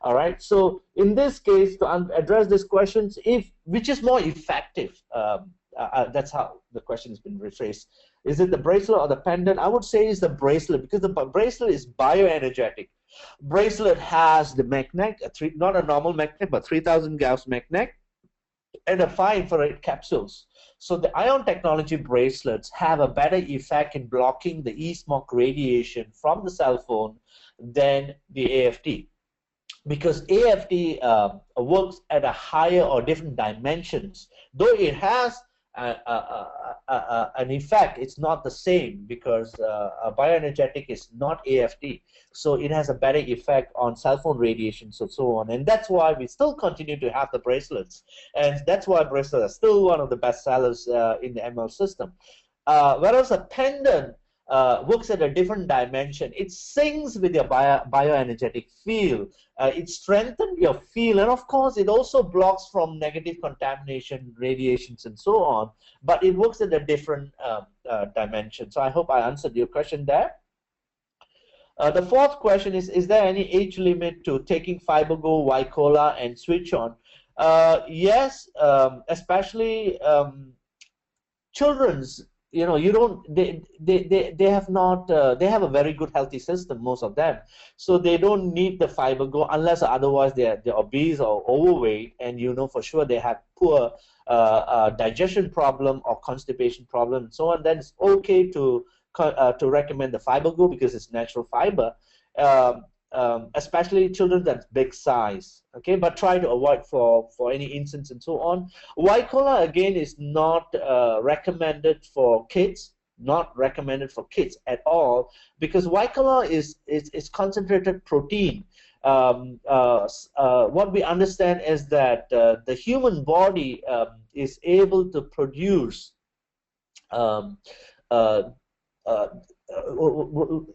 All right. So in this case, to address these questions, which is more effective? That's how the question has been rephrased. Is it the bracelet or the pendant? I would say it's the bracelet, because the bracelet is bioenergetic. Bracelet has the magnet, not a normal magnet, but 3000 Gauss magnet, and a 5 infrared capsules. So the ion technology bracelets have a better effect in blocking the e-smoke radiation from the cell phone than the AFT. Because AFT works at a higher or different dimensions. Though it has an effect, it's not the same, because bioenergetic is not AFT. So it has a better effect on cell phone radiations and so on. And that's why we still continue to have the bracelets. And that's why bracelets are still one of the best sellers in the AmWell system. Whereas a pendant works at a different dimension. It syncs with your bioenergetic field. It strengthens your field, and of course, it also blocks from negative contamination, radiations, and so on. But it works at a different dimension. So I hope I answered your question there. The fourth question is there any age limit to taking FiberGo, Wycola, and switch on? Yes, especially children's you don't they have not they have a very good healthy system, most of them, so they don't need the fiber go unless otherwise they're obese or overweight, and for sure they have poor digestion problem or constipation problem and so on. Then it's okay to recommend the fiber go because it's natural fiber. Especially children that's big size, okay, but try to avoid for any instance and so on. White cola again is not recommended for kids, not recommended for kids at all, because white cola is concentrated protein. What we understand is that the human body is able to produce um, uh, uh,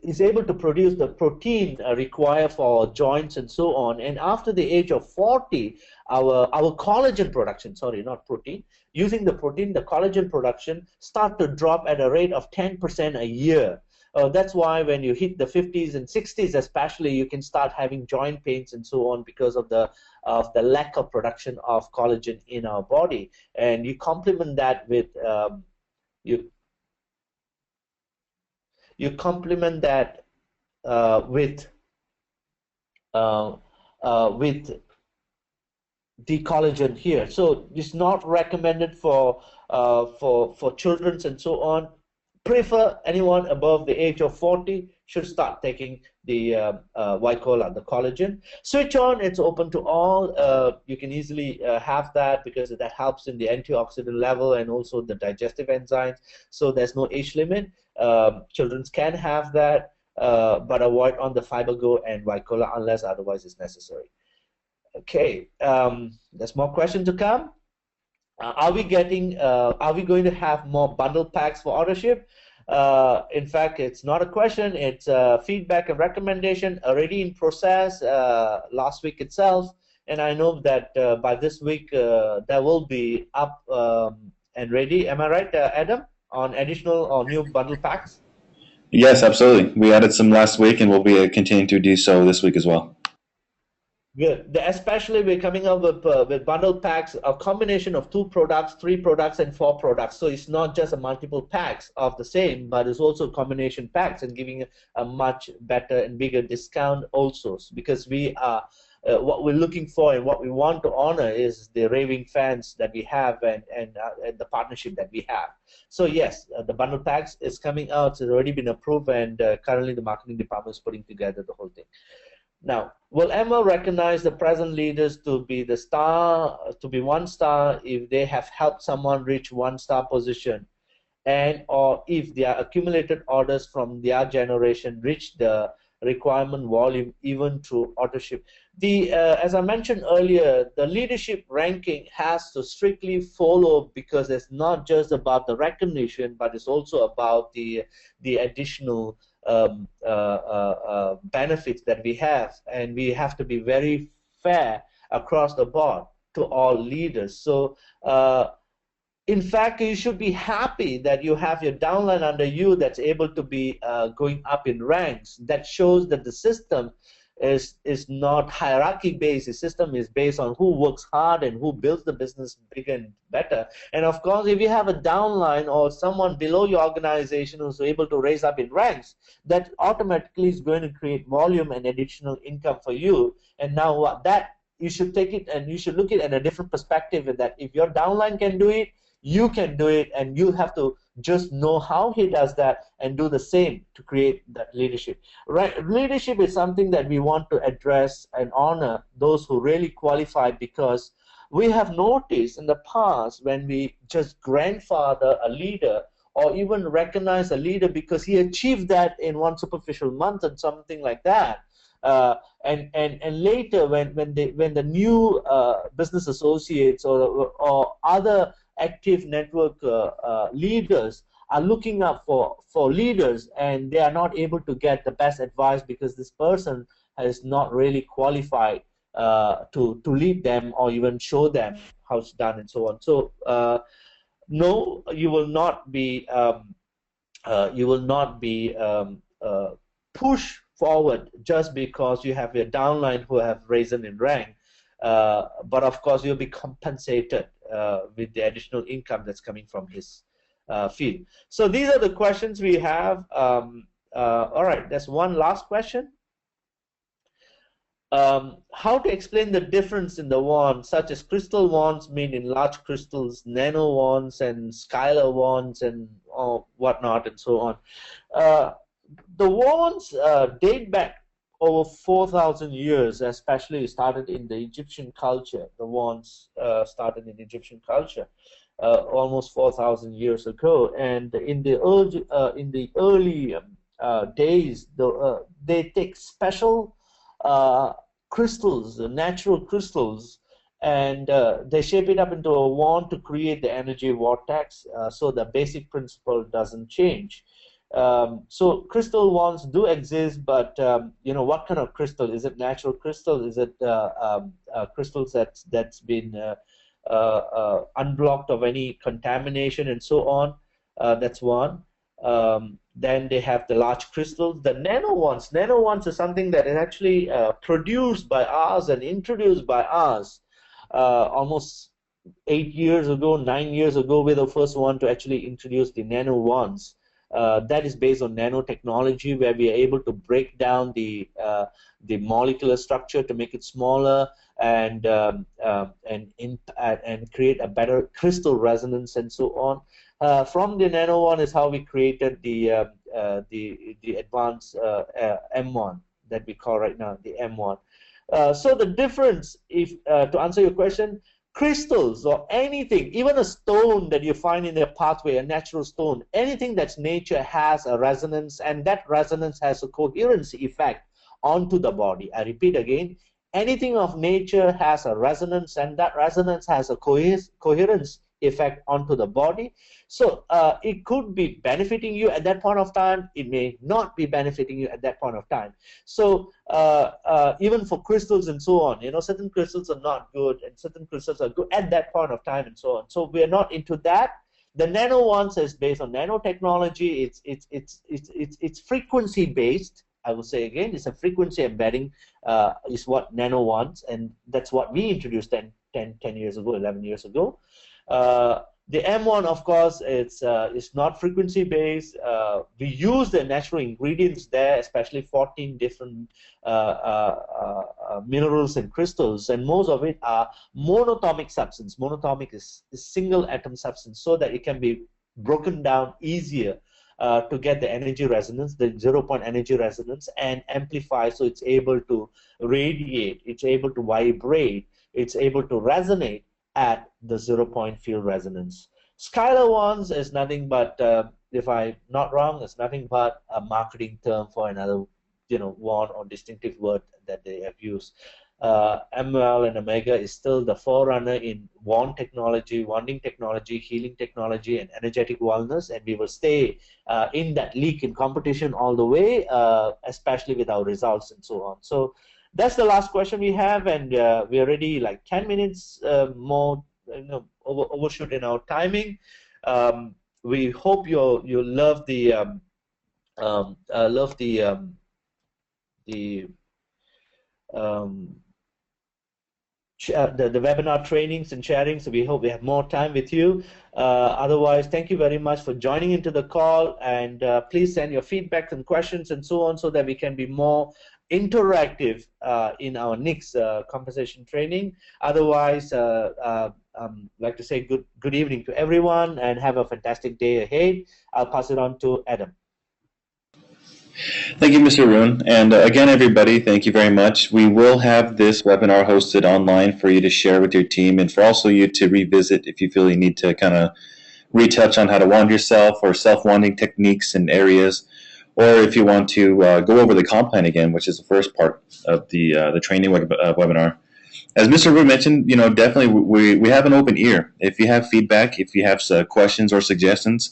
is able to produce the protein required for joints and so on. And after the age of 40, our collagen production, sorry, not protein, using the protein, the collagen production start to drop at a rate of 10% a year. That's why when you hit the 50s and 60s especially, you can start having joint pains and so on because of the lack of production of collagen in our body. And you complement that with you you complement that with with the collagen here. So it's not recommended for children and so on. Prefer anyone above the age of 40 should start taking the white cola, the collagen. Switch on, it's open to all. You can easily have that because that helps in the antioxidant level and also the digestive enzymes. So there's no age limit. Children can have that, but avoid on the fiber go and white cola unless otherwise is necessary. Okay, there's more question to come. Are we going to have more bundle packs for ownership? In fact, it's not a question, it's feedback and recommendation already in process last week itself. And I know that by this week that will be up and ready. Am I right, Adam, on additional or new bundle packs? Yes, absolutely. We added some last week, and we'll be continuing to do so this week as well. Good. Especially we're coming up with bundle packs, a combination of 2 products, 3 products, and 4 products. So it's not just a multiple packs of the same, but it's also combination packs and giving a much better and bigger discount also. Because we are what we're looking for and what we want to honor is the raving fans that we have and the partnership that we have. So yes, the bundle packs is coming out. It's already been approved, and currently the marketing department is putting together the whole thing. Now, will AmWell recognize the present leaders to be the star, to be 1 star if they have helped someone reach 1 star position, and or if their accumulated orders from their generation reach the requirement volume even through authorship? As I mentioned earlier, the leadership ranking has to strictly follow, because it's not just about the recognition, but it's also about the additional benefits that we have, and we have to be very fair across the board to all leaders. So in fact, you should be happy that you have your downline under you that's able to be going up in ranks. That shows that the system is not hierarchy based. The system is based on who works hard and who builds the business bigger and better. And of course, if you have a downline or someone below your organization who's able to raise up in ranks, that automatically is going to create volume and additional income for you. And now what that you should take it and you should look at it at a different perspective, in that if your downline can do it, you can do it, and you have to just know how he does that and do the same to create that leadership. Right? Leadership is something that we want to address and honor those who really qualify, because we have noticed in the past when we just grandfather a leader or even recognize a leader because he achieved that in one superficial month and something like that. And later when the new business associates or other active network leaders are looking up for leaders, and they are not able to get the best advice because this person is not really qualified to lead them or even show them how it's done and so on. So no, you will not be pushed forward just because you have a downline who have risen in rank. But of course, you'll be compensated with the additional income that's coming from his field. So these are the questions we have. All right, there's one last question. How to explain the difference in the wands, such as crystal wands made in large crystals, nano wands, and scalar wands, and whatnot, and so on. The wands date back over 4,000 years, especially started in the Egyptian culture. The wands started in Egyptian culture almost 4,000 years ago, and in the early days, they take special crystals, natural crystals, and they shape it up into a wand to create the energy vortex, so the basic principle doesn't change. So crystal wands do exist, but what kind of crystal? Is it natural crystal? Is it crystals that's been unblocked of any contamination and so on? That's one. Then they have the large crystals. The nano wands. Nano wands is something that is actually produced by us and introduced by us almost 8 years ago, 9 years ago. We're the first one to actually introduce the nano wands. That is based on nanotechnology, where we are able to break down the molecular structure to make it smaller and create a better crystal resonance and so on. From the nano one is how we created the advanced M1 that we call right now the M1. So the difference, if to answer your question, crystals or anything, even a stone that you find in the pathway, a natural stone, anything that's nature has a resonance, and that resonance has a coherency effect onto the body. I repeat again, anything of nature has a resonance, and that resonance has a coherence effect onto the body. So it could be benefiting you at that point of time. It may not be benefiting you at that point of time. So even for crystals and so on, certain crystals are not good and certain crystals are good at that point of time and so on. So we're not into that. The nano ones is based on nanotechnology. It's frequency based. I will say again, it's a frequency embedding is what nano wants, and that's what we introduced 10 years ago, 11 years ago. The M1, of course, it's not frequency based. We use the natural ingredients there, especially 14 different minerals and crystals, and most of it are monatomic substance. Monatomic is single atom substance, so that it can be broken down easier to get the energy resonance, the 0-point energy resonance, and amplify, so it's able to radiate, it's able to vibrate, it's able to resonate at the 0-point field resonance. Scalar ones is nothing but, if I'm not wrong, it's nothing but a marketing term for another, wand or distinctive word that they have used. AmWell and Amega is still the forerunner in wand technology, wanding technology, healing technology, and energetic wellness, and we will stay in that league in competition all the way, especially with our results and so on. So that's the last question we have, and we're already like 10 minutes more, overshoot in our timing. We hope you love the the webinar trainings and sharing, so we hope we have more time with you. Otherwise, thank you very much for joining into the call, and please send your feedback and questions and so on, so that we can be more interactive in our next conversation training. Otherwise, I'd like to say good evening to everyone, and have a fantastic day ahead. I'll pass it on to Adam. Thank you, Mr. Arun. And again, everybody, thank you very much. We will have this webinar hosted online for you to share with your team, and for also you to revisit if you feel you need to kind of retouch on how to wand yourself, or self-wanding techniques and areas, or if you want to go over the comp plan again, which is the first part of the training webinar. As Mr. Arun mentioned, definitely we have an open ear. If you have feedback, if you have questions or suggestions,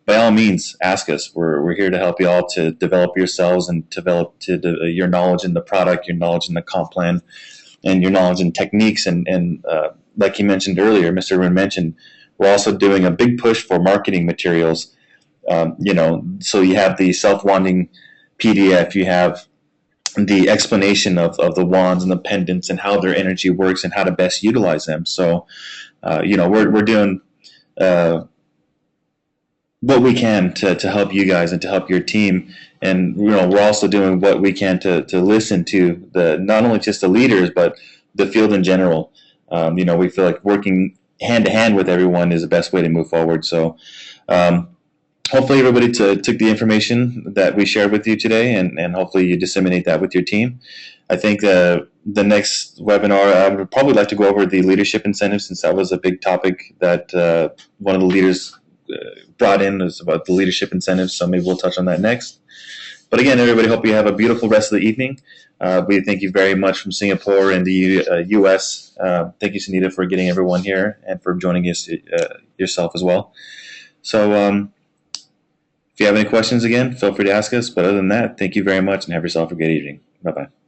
by all means, ask us. We're here to help you all to develop yourselves and develop your knowledge in the product, your knowledge in the comp plan, and your knowledge in techniques. And like he mentioned earlier, Mr. Arun mentioned, we're also doing a big push for marketing materials. So you have the self-wanding PDF, you have the explanation of the wands and the pendants and how their energy works and how to best utilize them. So, we're doing what we can to help you guys and to help your team. And we're also doing what we can to listen to the not only just the leaders but the field in general. We feel like working hand to hand with everyone is the best way to move forward. So um, hopefully everybody took the information that we shared with you today, and hopefully you disseminate that with your team. I think the next webinar, I would probably like to go over the leadership incentives, since that was a big topic that one of the leaders brought in, was about the leadership incentives. So maybe we'll touch on that next. But again, everybody, hope you have a beautiful rest of the evening. We thank you very much from Singapore and the U.S. Thank you, Sunita, for getting everyone here and for joining us yourself as well. So if you have any questions, again, feel free to ask us. But other than that, thank you very much and have yourself a good evening. Bye-bye.